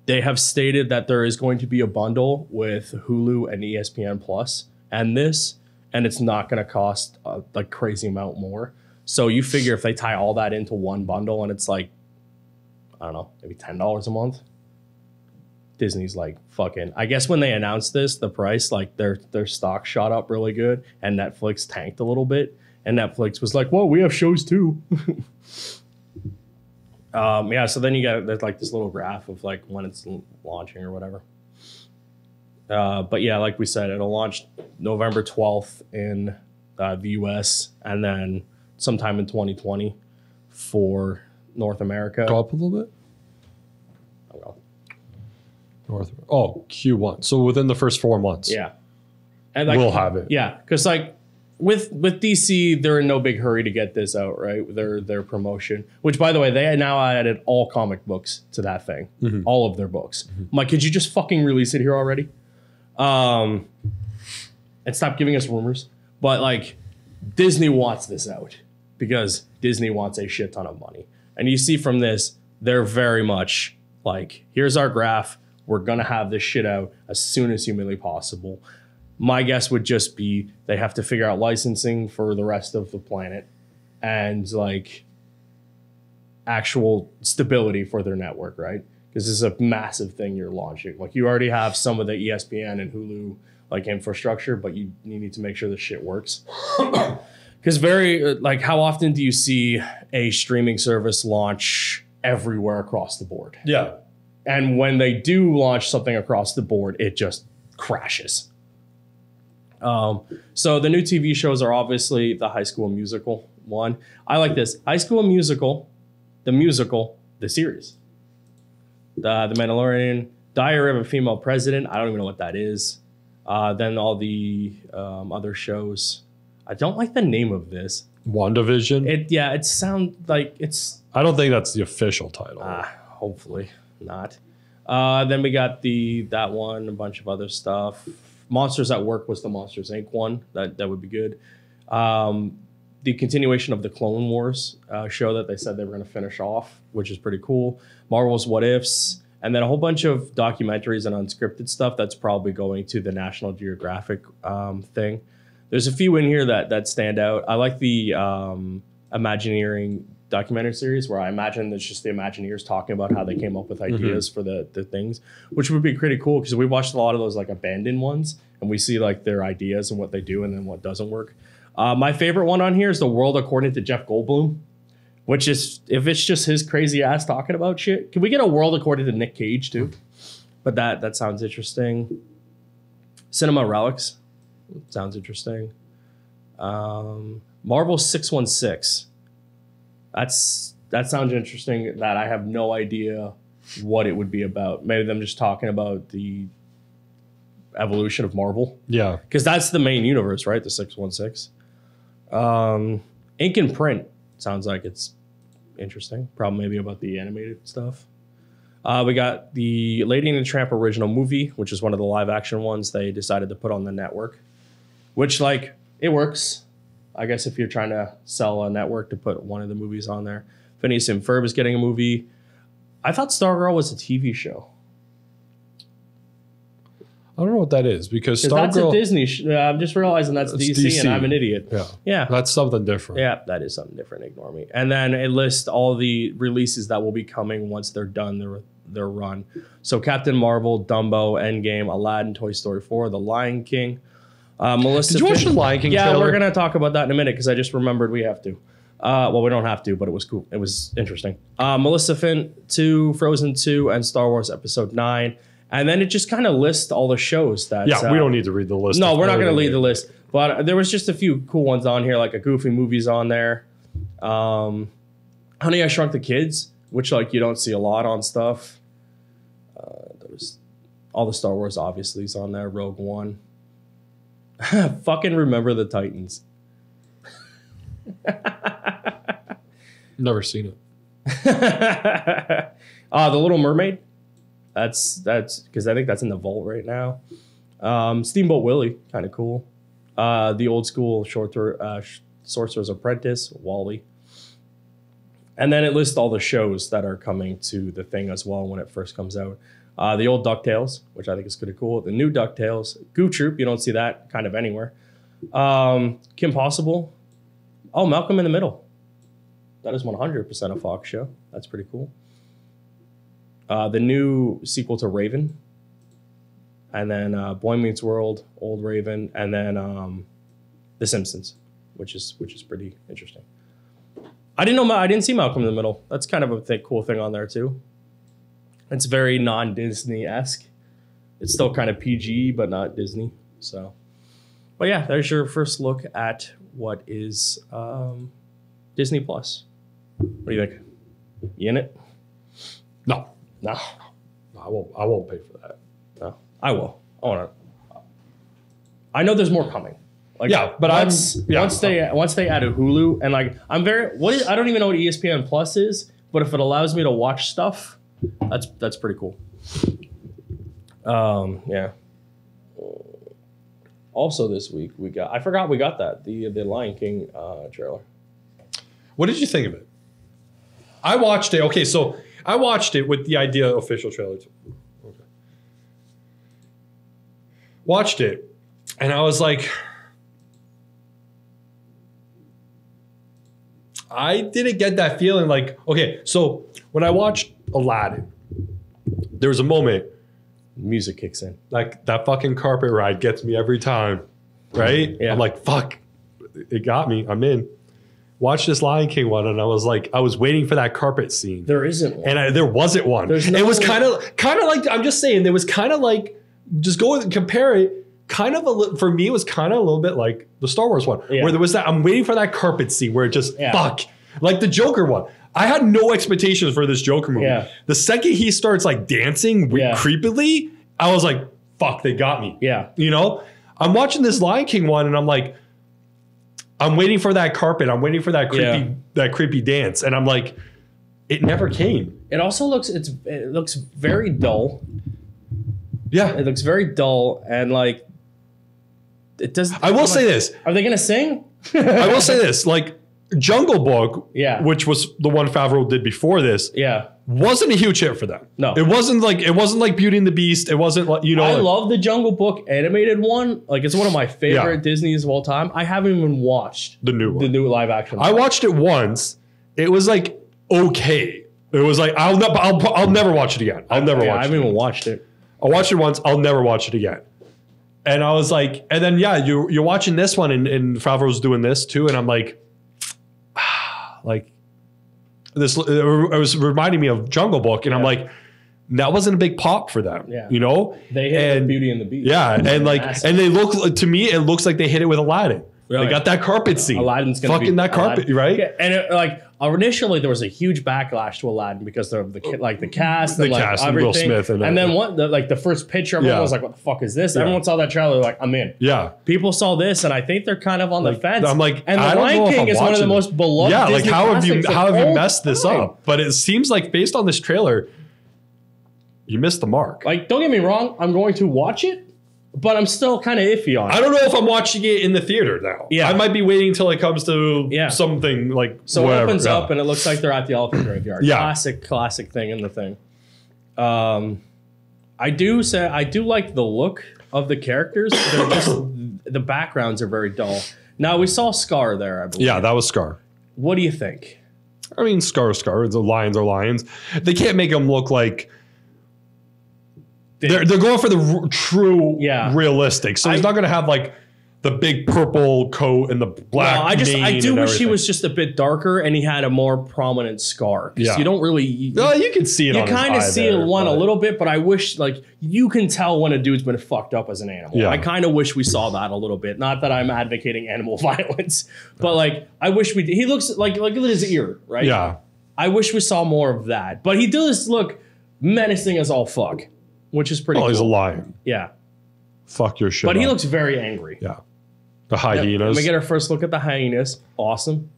S1: They have stated that there is going to be a bundle with Hulu and ESPN Plus and this, and it's not going to cost like crazy amount more. So you figure if they tie all that into one bundle and it's like, I don't know, maybe $10 a month. Disney's like fucking, I guess when they announced this, the price, like their stock shot up really good and Netflix tanked a little bit. And Netflix was like, whoa, we have shows too. Yeah, so then you got there's like this little graph of like when it's launching or whatever. But yeah, like we said, it'll launch November 12th in the US and then sometime in 2020 for North America.
S3: Go up a little bit. Q1. So within the first 4 months.
S1: Yeah. And like,
S3: we'll have it.
S1: Yeah, because like with DC, they're in no big hurry to get this out, right? Their promotion, which by the way, they now added all comic books to that thing, all of their books. I'm like, could you just fucking release it here already? And stop giving us rumors. But like, Disney wants this out because Disney wants a shit ton of money. And you see from this, they're very much like, here's our graph. We're going to have this shit out as soon as humanly possible. My guess would just be they have to figure out licensing for the rest of the planet and like actual stability for their network, right? Because this is a massive thing you're launching. Like you already have some of the ESPN and Hulu like infrastructure, but you need to make sure the shit works. Because like how often do you see a streaming service launch everywhere across the board?
S3: Yeah.
S1: And when they do launch something across the board, it just crashes. So the new TV shows are obviously the High School Musical one. I like this. High School Musical, the series. The Mandalorian, Diary of a Female President. I don't even know what that is. Then all the other shows. I don't like the name of this.
S3: WandaVision?
S1: It sounds like it's...
S3: I don't think that's the official title.
S1: Hopefully not. Then we got that one, a bunch of other stuff. Monsters at Work was the Monsters Inc. one. That would be good. The continuation of the Clone Wars show that they said they were going to finish off, which is pretty cool. Marvel's What Ifs. And then a whole bunch of documentaries and unscripted stuff that's probably going to the National Geographic thing. There's a few in here that stand out. I like the Imagineering documentary series where I imagine it's just the Imagineers talking about how they came up with ideas for the things, which would be pretty cool because we watched a lot of those like abandoned ones and we see like their ideas and what they do and then what doesn't work. My favorite one on here is The World According to Jeff Goldblum, which is, if it's just his crazy ass talking about shit, can we get a World According to Nick Cage too? But that sounds interesting. Cinema Relics sounds interesting. Marvel 616. That sounds interesting. That I have no idea what it would be about. Maybe them just talking about the evolution of Marvel.
S3: Yeah,
S1: because that's the main universe, right? The 616. Ink and Print sounds like it's interesting. Probably maybe about the animated stuff. We got the Lady and the Tramp original movie, which is one of the live action ones they decided to put on the network, which like it works.
S2: I guess if you're trying to sell a network to put one of the movies on there. Phineas and Ferb is getting a movie. I thought Stargirl was a TV show.
S3: I don't know what that is because Stargirl.
S2: That's a Disney. I'm just realizing that's DC, and I'm an idiot. Yeah,
S3: that's something different.
S2: Yeah, that is something different. Ignore me. And then it lists all the releases that will be coming once they're done their run. So Captain Marvel, Dumbo, Endgame, Aladdin, Toy Story 4, The Lion King. Melissa,
S3: did you watch The Lion King?
S2: Yeah,
S3: trailer?
S2: We're gonna talk about that in a minute because I just remembered we have to. Well, we don't have to, but it was cool. It was interesting. Melissa Finn 2, Frozen 2, and Star Wars Episode 9. And then it just kind of lists all the shows that...
S3: Yeah, we don't need to read the list.
S2: No, we're not going to read the list. But there was just a few cool ones on here, like a Goofy Movie's on there. Honey, I Shrunk the Kids, which like you don't see a lot on stuff. There's all the Star Wars obviously is on there. Rogue One. Fucking Remember the Titans.
S3: Never seen it.
S2: The Little Mermaid. That's because I think that's in the vault right now. Steamboat Willie, kind of cool. The old school Sorcerer's Apprentice, Wall-E. And then it lists all the shows that are coming to the thing as well when it first comes out. The old DuckTales, which I think is kind of cool. The new DuckTales. Goof Troop, you don't see that kind of anywhere. Kim Possible. Oh, Malcolm in the Middle. That is 100% a Fox show. That's pretty cool. The new sequel to Raven. And then Boy Meets World, Old Raven. And then The Simpsons, which is pretty interesting. I didn't see Malcolm in the Middle. That's kind of a cool thing on there too. It's very non-Disney-esque. It's still kind of PG, but not Disney. So, but yeah, there's your first look at what is Disney Plus. What do you think? You in it?
S3: No. I won't pay for that.
S2: No, I will. I know there's more coming. Like,
S3: yeah, but
S2: once they add a Hulu and like I don't even know what ESPN Plus is, but if it allows me to watch stuff, that's pretty cool. Yeah. Also this week I forgot we got the Lion King trailer.
S3: What did you think of it? I watched it. Okay, so I watched it with the idea of official trailer too. Okay. Watched it, and I was like, I didn't get that feeling like, okay, so when I watched Aladdin, there was a moment.
S2: Music kicks in.
S3: Like that fucking carpet ride gets me every time, right? Yeah. I'm like, fuck, it got me. I'm in. Watch this Lion King one, and I was like, I was waiting for that carpet scene.
S2: There isn't one.
S3: And there wasn't one. It was kind of like, I'm just saying, there was kind of like, just go and compare it. Kind of for me, it was kind of a little bit like the Star Wars one, where there was that, I'm waiting for that carpet scene where it just, fuck. Like the Joker one. I had no expectations for this Joker movie. Yeah. The second he starts like dancing creepily, I was like, fuck, they got me.
S2: Yeah.
S3: You know? I'm watching this Lion King one, and I'm like, I'm waiting for that carpet. I'm waiting for that creepy dance. And I'm like, it never came.
S2: It also looks very dull.
S3: Yeah.
S2: It looks very dull, and like it does.
S3: I will say this.
S2: Are they gonna sing?
S3: I will say this. Like Jungle Book, which was the one Favreau did before this, wasn't a huge hit for them.
S2: No.
S3: It wasn't like Beauty and the Beast. It wasn't like, you know.
S2: I love the Jungle Book animated one. Like it's one of my favorite Disney's of all time. I haven't even watched
S3: the new
S2: live action.
S3: I watched it once. It was like okay. It was like I'll never watch it again. I
S2: haven't even watched it.
S3: I watched it once. I'll never watch it again. And I was like, and then you're watching this one, and Favreau's doing this too, and I'm like, like this. It was reminding me of Jungle Book, and I'm like, that wasn't a big pop for them.
S2: Yeah.
S3: You know,
S2: they hit Beauty and the Beast.
S3: Yeah, and like, and they look to me, it looks like they hit it with Aladdin. Really? They got that carpet scene.
S2: Aladdin's gonna
S3: fucking that carpet, right?
S2: Yeah, and initially there was a huge backlash to Aladdin because of the cast and everything. Will Smith and then the first picture, everyone was like, "What the fuck is this?" Everyone saw that trailer, like, "I'm in."
S3: Yeah,
S2: people saw this, and I think they're kind of on the fence.
S3: I'm like,
S2: and the Lion King is one of the most beloved.
S3: Yeah,
S2: Disney
S3: like how have you messed this
S2: time.
S3: up? But it seems like based on this trailer, you missed the mark.
S2: Like, don't get me wrong, I'm going to watch it, but I'm still kind of iffy on it.
S3: I don't know if I'm watching it in the theater now. Yeah. I might be waiting until it comes to something like
S2: so
S3: whatever.
S2: It opens up and it looks like they're at the elephant graveyard. Classic thing in the thing. I do like the look of the characters. They're just the backgrounds are very dull. Now we saw Scar there, I believe.
S3: Yeah, that was Scar.
S2: What do you think?
S3: I mean, Scar. The lions are lions. They can't make them look like they're going for the true realistic. So he's not going to have like the big purple coat and the black. No,
S2: I do wish he was just a bit darker and he had a more prominent scar. Yeah. You don't really.
S3: No, you can see it.
S2: You kind of see it a little bit, but I wish like you can tell when a dude's been fucked up as an animal. Yeah. I kind of wish we saw that a little bit. Not that I'm advocating animal violence, but like I wish we. He looks like look at his ear, right?
S3: Yeah.
S2: I wish we saw more of that, but he does look menacing as all fuck, which is pretty.
S3: Oh,
S2: cool.
S3: He's a lion.
S2: Yeah.
S3: Fuck your shit.
S2: But he looks very angry.
S3: Yeah. The hyenas.
S2: Let me get our first look at the hyenas. Awesome.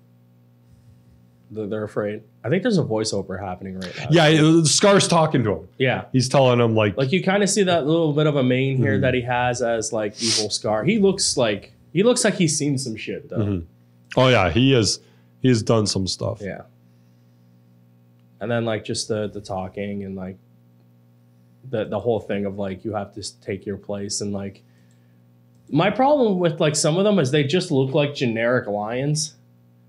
S2: They're afraid. I think there's a voiceover happening right now.
S3: Yeah, Scar's talking to him.
S2: Yeah.
S3: He's telling him like
S2: you kind of see that little bit of a mane here that he has as like evil Scar. He looks like he's seen some shit though.
S3: Mm-hmm. Oh yeah, he has done some stuff.
S2: Yeah. And then like just the talking and like the whole thing of like you have to take your place and like my problem with like some of them is they just look like generic lions,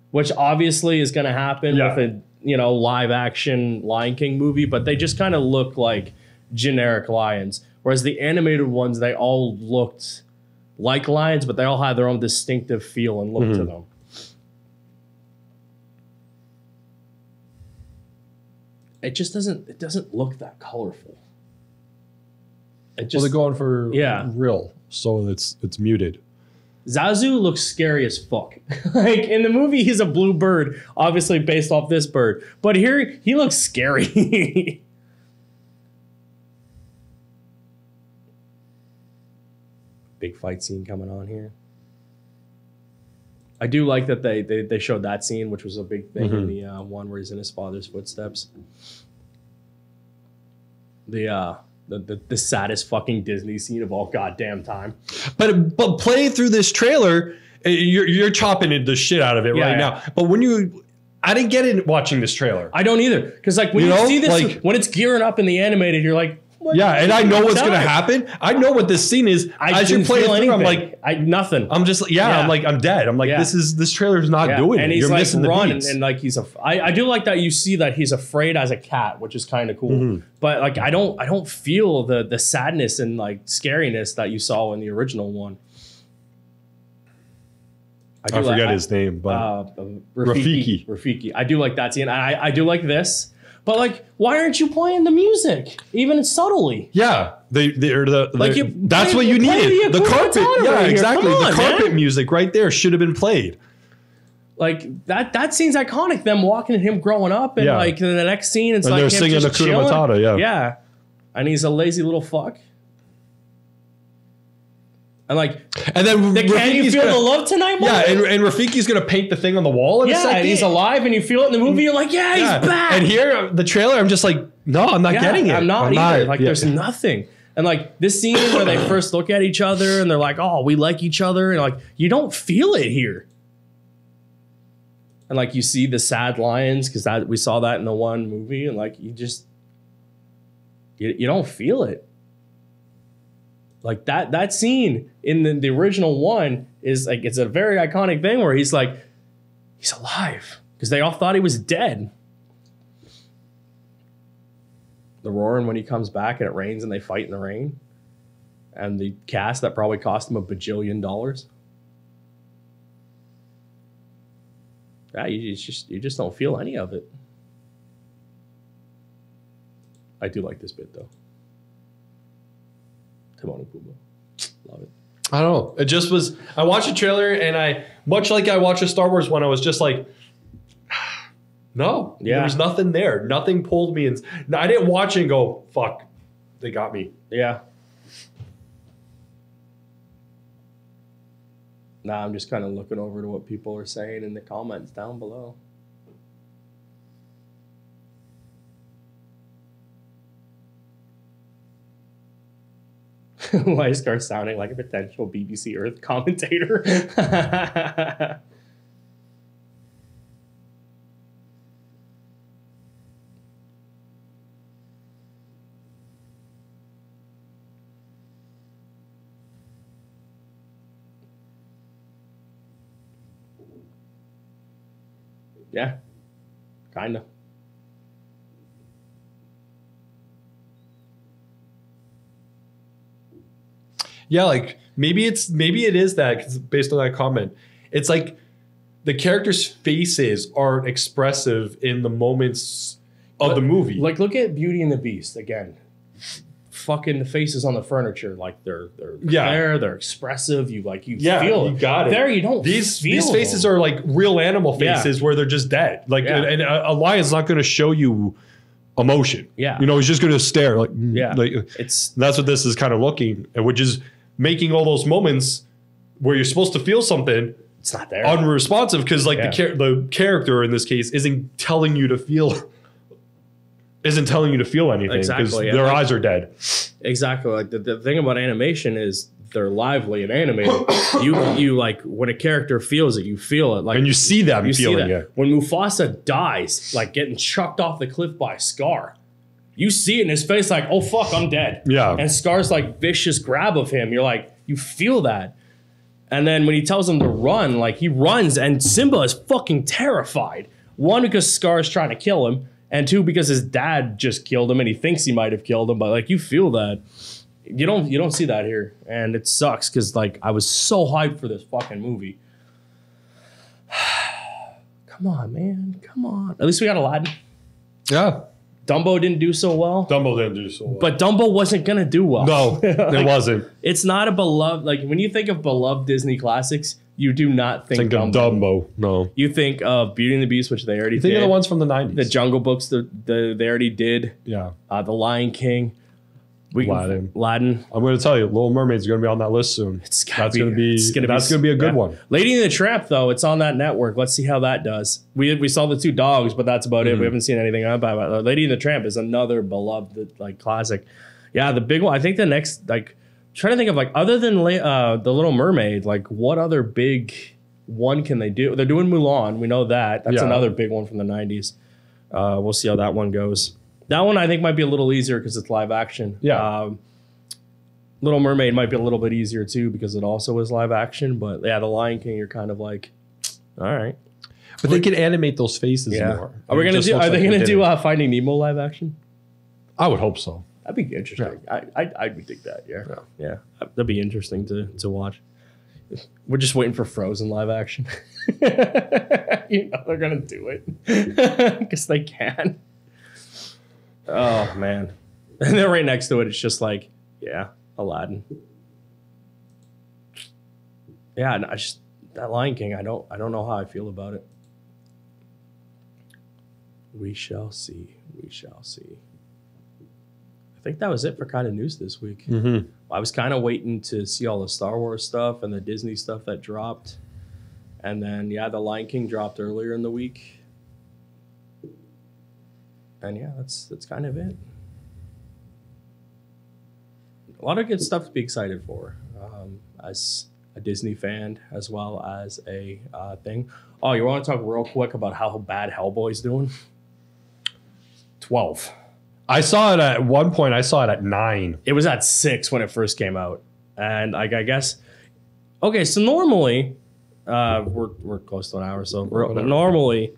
S2: which obviously is going to happen with a live action Lion King movie, but they just kind of look like generic lions. Whereas the animated ones, they all looked like lions, but they all had their own distinctive feel and look to them. It just doesn't look that colorful.
S3: They're going for real, so it's muted.
S2: Zazu looks scary as fuck. Like in the movie, he's a blue bird, obviously based off this bird. But here, he looks scary. Big fight scene coming on here. I do like that they showed that scene, which was a big thing in the one where he's in his father's footsteps. The saddest fucking Disney scene of all goddamn time.
S3: But play through this trailer, you're chopping the shit out of it right now. But I didn't get it watching this trailer.
S2: I don't either, because like when you see this, like, when it's gearing up in the animated, you're like, what?
S3: And I know what's gonna happen. I know what this scene is. As you play it through, I'm like,
S2: nothing.
S3: I'm just I'm like, I'm dead. I'm like, this trailer's not doing
S2: and
S3: it.
S2: He's
S3: you're
S2: like
S3: missing the
S2: running
S3: beats.
S2: and like I do like that you see that he's afraid as a cat, which is kind of cool. But like I don't feel the sadness and like scariness that you saw in the original one.
S3: I forget his name, but
S2: Rafiki. I do like that scene. I do like this. But like, why aren't you playing the music, even subtly?
S3: Yeah, that's what you needed. The carpet, exactly. The carpet music right there should have been played.
S2: Like that scene's iconic. Them walking and him growing up, and like in the next scene, it's like they're singing the Hakuna Matata. Yeah, and he's a lazy little fuck. And then can you feel the love tonight?
S3: Moment? Yeah, and Rafiki's gonna paint the thing on the wall in a second.
S2: And he's alive, and you feel it in the movie. You're like, he's back.
S3: And here, the trailer, I'm just like, no, I'm not getting it.
S2: I'm not either. Like, there's nothing. And like this scene where they first look at each other, and they're like, oh, we like each other, and like you don't feel it here. And like you see the sad lions because we saw that in the one movie, and like you don't feel it. Like that scene in the original one is like, it's a very iconic thing where he's like, he's alive because they all thought he was dead. The roaring when he comes back and it rains and they fight in the rain. And the cast that probably cost him $1 bajillion. Yeah, you just don't feel any of it. I do like this bit though. Timon and Pumbaa. Love it.
S3: I don't know. It just was. I watched a trailer and much like I watched a Star Wars one, I was just like, no, there was nothing there. Nothing pulled me. And I didn't watch it and go, fuck, they got me.
S2: Yeah. Nah, I'm just kind of looking over to what people are saying in the comments down below. Why is Scar sounding like a potential BBC Earth commentator? Yeah, kind of.
S3: Yeah, like maybe it is that, 'cause based on that comment, it's like the characters' faces aren't expressive in the moments of the movie.
S2: Like, look at Beauty and the Beast again. Fucking the faces on the furniture, like they're there, they're expressive. You feel it.
S3: You got it.
S2: There, you don't.
S3: These faces are like real animal faces where they're just dead. Like, and a lion's not going to show you emotion.
S2: Yeah,
S3: he's just going to stare. Like, that's what this is kind of looking, which is making all those moments where you're supposed to feel something.
S2: It's not there.
S3: Unresponsive because the character in this case isn't telling you to feel anything because their eyes are dead.
S2: Exactly. Like the thing about animation is they're lively and animated. you like when a character feels it, you feel it. Like,
S3: and you see them feeling it.
S2: When Mufasa dies, like getting chucked off the cliff by Scar, you see it in his face, like, oh fuck, I'm dead.
S3: Yeah.
S2: And Scar's like vicious grab of him. You're like, you feel that. And then when he tells him to run, like he runs, and Simba is fucking terrified. One, because Scar's trying to kill him. And two, because his dad just killed him and he thinks he might have killed him, but like you feel that. You don't see that here. And it sucks because like I was so hyped for this fucking movie. Come on, man. Come on. At least we got Aladdin.
S3: Yeah.
S2: Dumbo didn't do so well.
S3: But
S2: Dumbo wasn't gonna do well.
S3: No, it wasn't.
S2: It's not a beloved, like when you think of beloved Disney classics, you do not think
S3: of Dumbo. No.
S2: You think of Beauty and the Beast, which they already did.
S3: Think of the ones from the 90s.
S2: The Jungle Books, they already did.
S3: Yeah.
S2: The Lion King.
S3: Aladdin.
S2: I'm
S3: going to tell you, Little Mermaid's going to be on that list soon. That's going to be a good one.
S2: Lady and the Tramp, though, it's on that network. Let's see how that does. We saw the two dogs, but that's about it. We haven't seen anything about it. Lady and the Tramp is another beloved like classic. Yeah, the big one. I think the next trying to think of like other than the Little Mermaid, like what other big one can they do? They're doing Mulan. We know that. That's another big one from the 90s. We'll see how that one goes. That one I think might be a little easier because it's live action.
S3: Yeah.
S2: Little Mermaid might be a little bit easier too because it also is live action. But yeah, The Lion King, you're kind of like, all right.
S3: But they can animate those faces more.
S2: Are they gonna do Finding Nemo live action?
S3: I would hope so.
S2: That'd be interesting. Yeah. I would think that. Yeah. That'd be interesting to watch. We're just waiting for Frozen live action. They're gonna do it because they can. Oh man, and then right next to it, it's just like, Aladdin. Yeah, that Lion King. I don't know how I feel about it. We shall see. We shall see. I think that was it for kind of news this week.
S3: Mm-hmm.
S2: I was kind of waiting to see all the Star Wars stuff and the Disney stuff that dropped, and then the Lion King dropped earlier in the week. And that's kind of it. A lot of good stuff to be excited for as a Disney fan as well as a thing. Oh, you want to talk real quick about how bad Hellboy's doing? 12.
S3: I saw it at one point. I saw it at 9.
S2: It was at 6 when it first came out. And I guess, okay, so normally, we're close to an hour, so normally,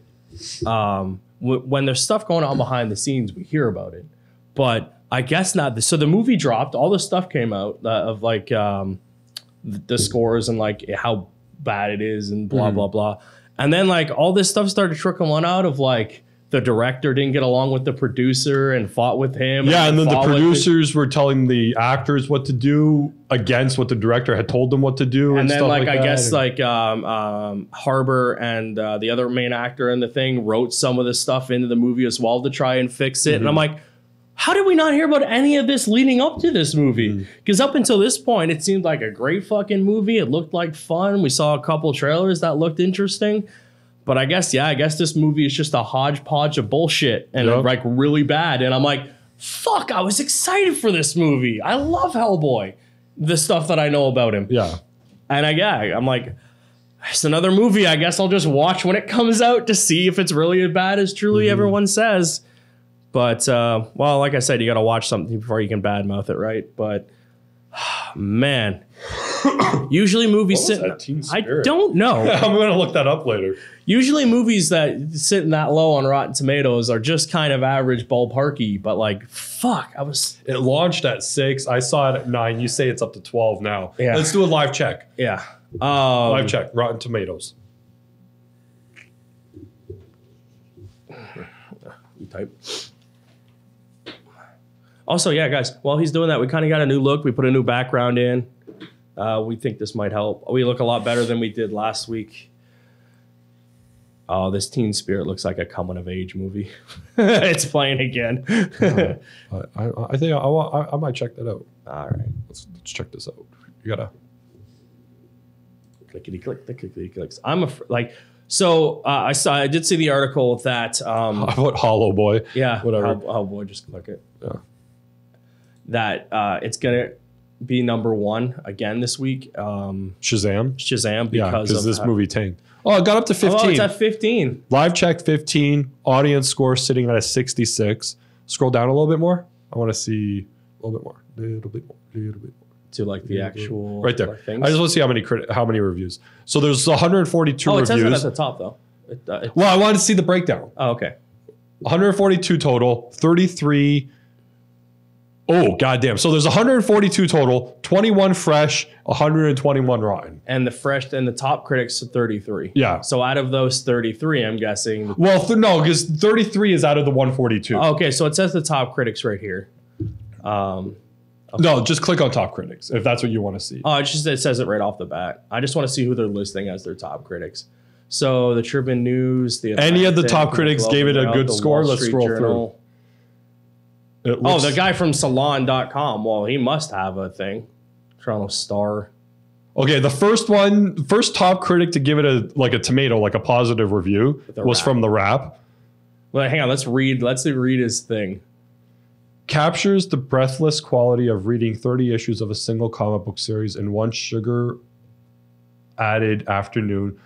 S2: when there's stuff going on behind the scenes, we hear about it. But I guess not. So the movie dropped. All the stuff came out of like the scores and like how bad it is and blah, blah, blah. And then like all this stuff started trickling out of like the director didn't get along with the producer and fought with him.
S3: Yeah, and then the producers were telling the actors what to do against what the director had told them what to do.
S2: And then
S3: stuff
S2: like I
S3: that.
S2: guess like Harbor and the other main actor in the thing wrote some of the stuff into the movie as well to try and fix it. And I'm like, how did we not hear about any of this leading up to this movie? Because up until this point, it seemed like a great fucking movie. It looked like fun. We saw a couple trailers that looked interesting. But I guess this movie is just a hodgepodge of bullshit and like really bad. And I'm like, fuck, I was excited for this movie. I love Hellboy. the stuff that I know about him.
S3: Yeah.
S2: And I'm like, it's another movie. I guess I'll just watch when it comes out to see if it's really as bad as truly everyone says. But, well, like I said, you got to watch something before you can badmouth it, right? But, man, usually movies sit. I don't know.
S3: I'm going to look that up later.
S2: Usually movies that sit in that low on Rotten Tomatoes are just kind of average ballparky, but like, fuck, It
S3: launched at 6. I saw it at 9. You say it's up to 12 now.
S2: Yeah.
S3: Let's do a live check.
S2: Yeah.
S3: Live check. Rotten Tomatoes.
S2: You type. Also, yeah, guys, while he's doing that, we kind of got a new look. We put a new background in. We think this might help. We look a lot better than we did last week. Oh, this Teen Spirit looks like a coming-of-age movie. It's playing again.
S3: I think I might check that out.
S2: All right.
S3: Let's check this out. You gotta...
S2: Clickety-click, the clickety-clicks. I did see the article that...
S3: I put Hollow Boy.
S2: Yeah,
S3: whatever.
S2: Hollow Boy, just click it.
S3: Yeah.
S2: That it's going to be number 1 again this week.
S3: Shazam,
S2: because
S3: this movie tanked. Oh, it got up to 15.
S2: Oh, it's at 15.
S3: Live check 15. Audience score sitting at a 66. Scroll down a little bit more. I want to see a little bit more. Little bit more.
S2: To like the actual
S3: right there.
S2: Things.
S3: I just want to see how many reviews. So there's 142 reviews.
S2: It says it at the top though.
S3: Well, I wanted to see the breakdown.
S2: Oh, okay.
S3: 142 total. 33. Oh, goddamn. So there's 142 total, 21 fresh, 121 rotten.
S2: And the top critics are 33.
S3: Yeah.
S2: So out of those 33, I'm guessing.
S3: Well, no, because 33 is out of the 142.
S2: Okay, so it says the top critics right here. Okay.
S3: No, just click on top critics if that's what you want to see.
S2: Oh, it says it right off the bat. I just want to see who they're listing as their top critics. So the Tribune News,
S3: any of the top critics gave it a good score. Let's scroll through.
S2: The guy from Salon.com. Well, he must have a thing. Toronto Star.
S3: Okay, the first top critic to give it a tomato, like a positive review, was from The Wrap.
S2: Well, hang on. Let's read his thing.
S3: Captures the breathless quality of reading 30 issues of a single comic book series in one sugar-added afternoon,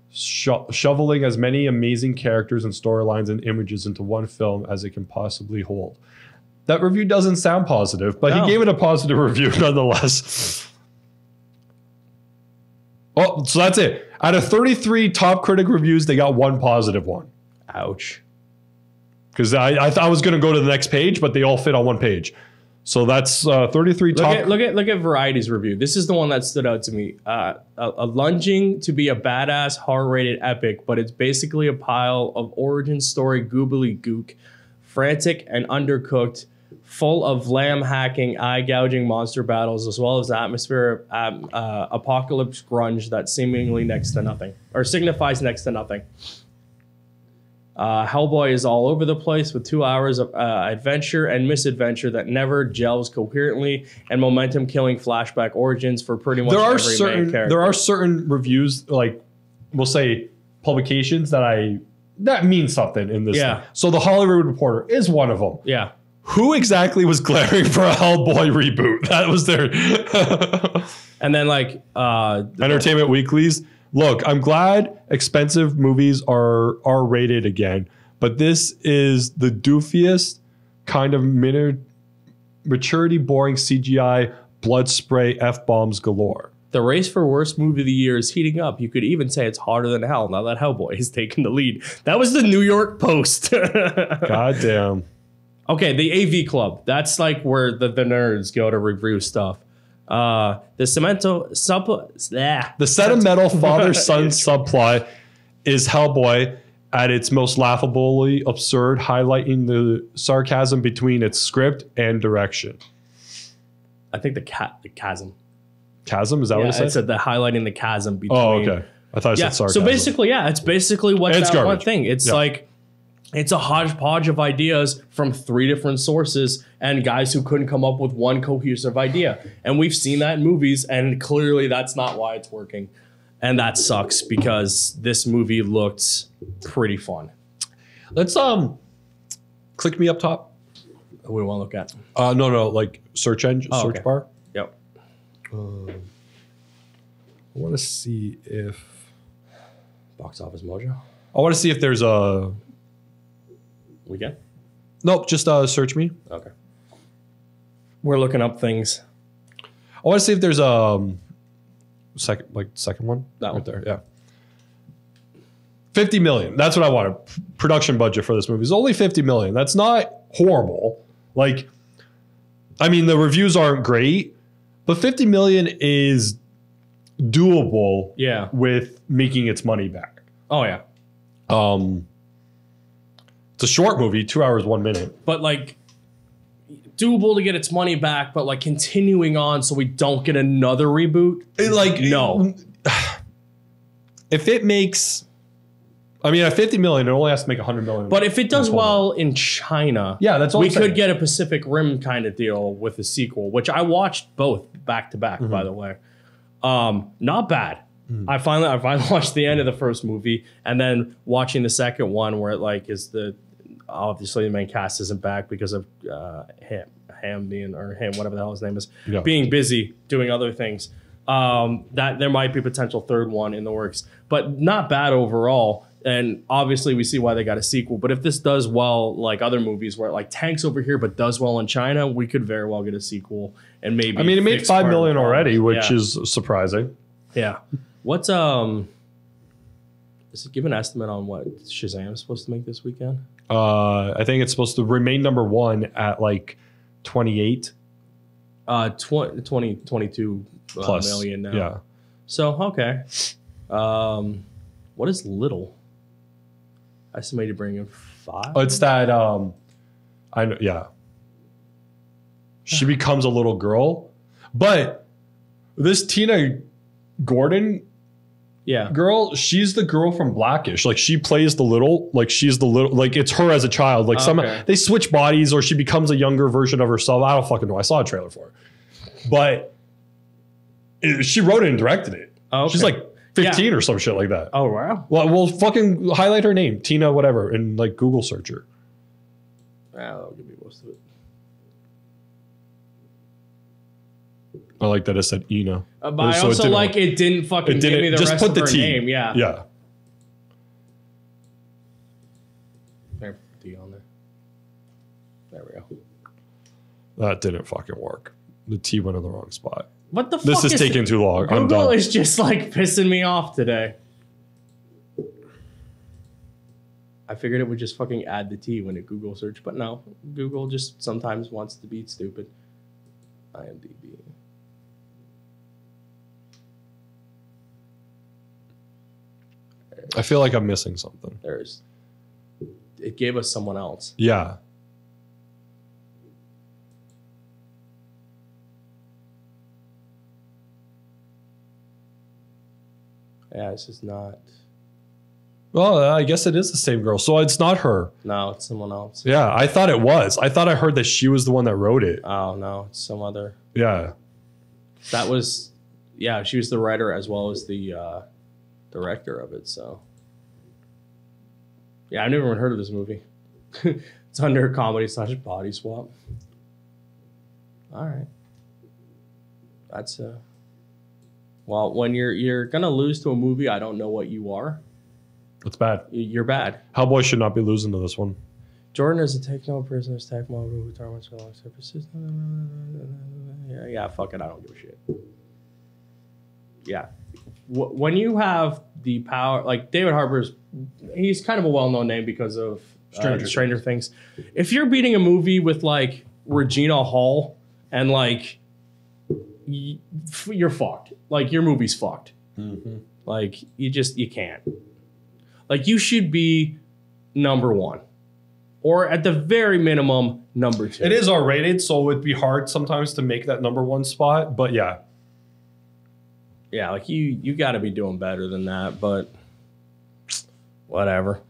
S3: shoveling as many amazing characters and storylines and images into one film as it can possibly hold. That review doesn't sound positive, but he gave it a positive review nonetheless. Oh, so that's it. Out of 33 top critic reviews, they got one positive one.
S2: Ouch.
S3: Because I thought I was going to go to the next page, but they all fit on one page. So that's 33 top.
S2: Look at Variety's review. This is the one that stood out to me. A lunging to be a badass horror-rated epic, but it's basically a pile of origin story goobly-gook, frantic and undercooked, full of lamb hacking, eye-gouging monster battles, as well as the atmosphere of apocalypse grunge that seemingly signifies next to nothing. Hellboy is all over the place with 2 hours of adventure and misadventure that never gels coherently, and momentum-killing flashback origins for pretty much every main character.
S3: There are certain reviews, like we'll say publications that mean something in this.
S2: Yeah.
S3: Thing. So the Hollywood Reporter is one of them.
S2: Yeah.
S3: Who exactly was glaring for a Hellboy reboot? That was their.
S2: And then
S3: Entertainment Weekly's. Look, I'm glad expensive movies are R-rated again, but this is the doofiest kind of maturity boring CGI blood spray F-bombs galore.
S2: The race for worst movie of the year is heating up. You could even say it's hotter than hell now that Hellboy has taken the lead. That was the New York Post.
S3: Goddamn.
S2: Okay, the AV Club. That's like where the nerds go to review stuff. The sentimental
S3: father-son subplot is Hellboy at its most laughably absurd, highlighting the sarcasm between its script and direction.
S2: I think the chasm.
S3: Chasm? Is that what it said?
S2: It said highlighting the chasm between.
S3: Oh, okay. I thought it said sarcasm.
S2: So basically, it's basically what's that garbage. One thing. It's like it's a hodgepodge of ideas from 3 different sources and guys who couldn't come up with one cohesive idea. And we've seen that in movies, and clearly that's not why it's working. And that sucks because this movie looked pretty fun.
S3: Let's click me up top.
S2: What do we want to look at?
S3: No, like search engine, search bar.
S2: Yep.
S3: I want to see if
S2: Box Office Mojo.
S3: I want to see if there's a
S2: Weekend?
S3: nope. Just search me.
S2: Okay. We're looking up things.
S3: I want to see if there's a second one.
S2: That one.
S3: There. Yeah. 50 million. That's what I wanted. Production budget for this movie is only 50 million. That's not horrible. Like, I mean, the reviews aren't great, but 50 million is doable.
S2: Yeah.
S3: With making its money back.
S2: Oh yeah.
S3: It's a short movie, 2 hours, 1 minute.
S2: But like, doable to get its money back, but like continuing on so we don't get another reboot. No. If it makes, I mean, at 50 million, it only has to make 100 million. But if it does well in China,
S3: yeah, that's all
S2: we
S3: I'm saying.
S2: could get a Pacific Rim kind of deal with a sequel, which I watched both back to back, by the way. Not bad. I finally watched the end of the first movie and then watching the second one where it like is obviously the main cast isn't back because of him whatever the hell his name is being busy doing other things. That there might be a potential third one in the works, but not bad overall. And obviously we see why they got a sequel. But if this does well, like other movies where it like tanks over here but does well in China, we could very well get a sequel and maybe.
S3: I mean, it made 5 million already, which is surprising.
S2: Yeah. What's does it give an estimate on what Shazam is supposed to make this weekend?
S3: I think it's supposed to remain number one at like 28.
S2: 22
S3: plus
S2: million now.
S3: Yeah.
S2: So okay. What is Little? Estimated bring in 5.
S3: Oh, it's that I know. Yeah. She becomes a little girl, but this Tina Gordon girl, she's the girl from Blackish. Like she plays the little, like she's the little, like it's her as a child. Like they switch bodies or she becomes a younger version of herself. I don't fucking know. I saw a trailer for it, but she wrote it and directed it.
S2: Okay.
S3: She's like 15 or some shit like that.
S2: Oh wow.
S3: Well, we'll fucking highlight her name, Tina whatever, and like Google search her.
S2: That'll give me most of it.
S3: I like that it said Ina.
S2: But I also like it didn't fucking give me the
S3: just
S2: rest
S3: put
S2: of
S3: the
S2: her
S3: T.
S2: name. Yeah.
S3: Yeah.
S2: There, T on there. There we go.
S3: That didn't fucking work. The T went in the wrong spot.
S2: What the fuck?
S3: This is taking too long. I'm
S2: Google
S3: done.
S2: is just like pissing me off today. I figured it would just fucking add the T when it Google search, but no. Google just sometimes wants to be stupid. IMDb.
S3: I feel like I'm missing something.
S2: It gave us someone else.
S3: Yeah.
S2: Yeah, this is not.
S3: Well, I guess it is the same girl. So it's not her.
S2: No, it's someone else.
S3: Yeah, I thought it was. I thought I heard that she was the one that wrote it.
S2: Oh, no, it's some other.
S3: Yeah.
S2: That was, yeah, she was the writer as well as the director of it, so. Yeah, I've never even heard of this movie. It's under comedy / body swap. All right. That's well, when you're gonna lose to a movie, I don't know what you are.
S3: It's bad.
S2: You're bad.
S3: Hellboy should not be losing to this one.
S2: Jordan is a take no prisoners, tag model who targets for long persistent. Yeah, fuck it. I don't give a shit. Yeah. When you have the power, like David Harbour's, he's kind of a well-known name because of Stranger Things. If you're beating a movie with like Regina Hall and like you're fucked. Like your movie's fucked. Mm-hmm. Like you can't. Like you should be number 1. Or at the very minimum, number 2.
S3: It is R-rated, so it'd be hard sometimes to make that number 1 spot, but yeah.
S2: Yeah, like you got to be doing better than that, but whatever.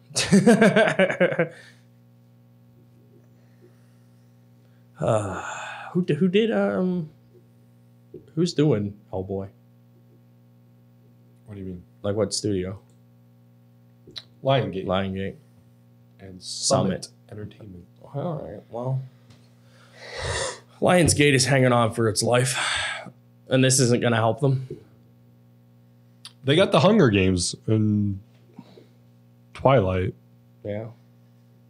S2: Who did who's doing Hellboy?
S3: What do you mean?
S2: Like what studio?
S3: Liongate.
S2: And Summit
S3: Entertainment.
S2: All right. Well, Lionsgate is hanging on for its life. And this isn't going to help them.
S3: They got the Hunger Games and Twilight.
S2: Yeah.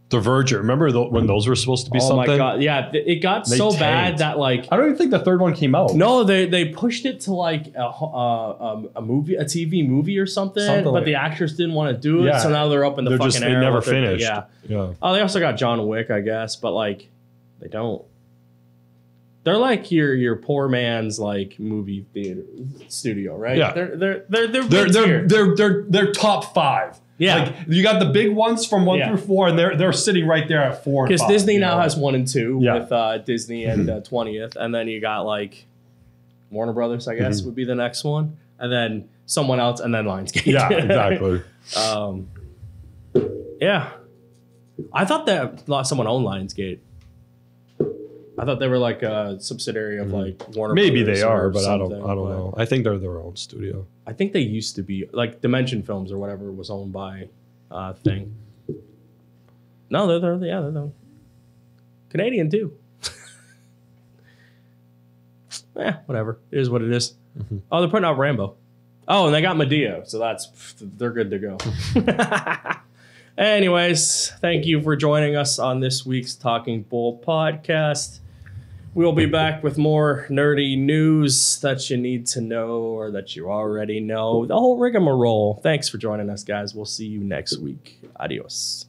S3: The Verger. Remember when those were supposed to be something? Oh my God.
S2: Yeah. It got so bad that like.
S3: I don't even think the third one came out.
S2: No, they pushed it to like a movie, a TV movie or something but like, the actors didn't want to do it. Yeah. So now they're up in the fucking air.
S3: They never finished.
S2: Yeah. Oh, they also got John Wick, I guess. But like, they don't. They're like your poor man's like movie theater studio, right?
S3: Yeah. They're top 5.
S2: Yeah,
S3: like you got the big ones from 1 through 4, and they're sitting right there at 4.
S2: Because Disney now has 1 and 2 with Disney and 20th, and then you got like Warner Brothers, I guess would be the next one, and then someone else, and then Lionsgate.
S3: Yeah, exactly.
S2: Yeah, I thought that someone owned Lionsgate. I thought they were like a subsidiary of like Warner.
S3: Maybe
S2: Brothers
S3: they are, but I don't
S2: but
S3: know. I think they're their own studio.
S2: I think they used to be like Dimension Films or whatever was owned by thing. No, they're Canadian too. Whatever. It is what it is. Oh, they're putting out Rambo. Oh, and they got Medea, so they're good to go. Anyways, thank you for joining us on this week's Talking Bull podcast. We'll be back with more nerdy news that you need to know or that you already know. The whole rigmarole. Thanks for joining us, guys. We'll see you next week. Adios.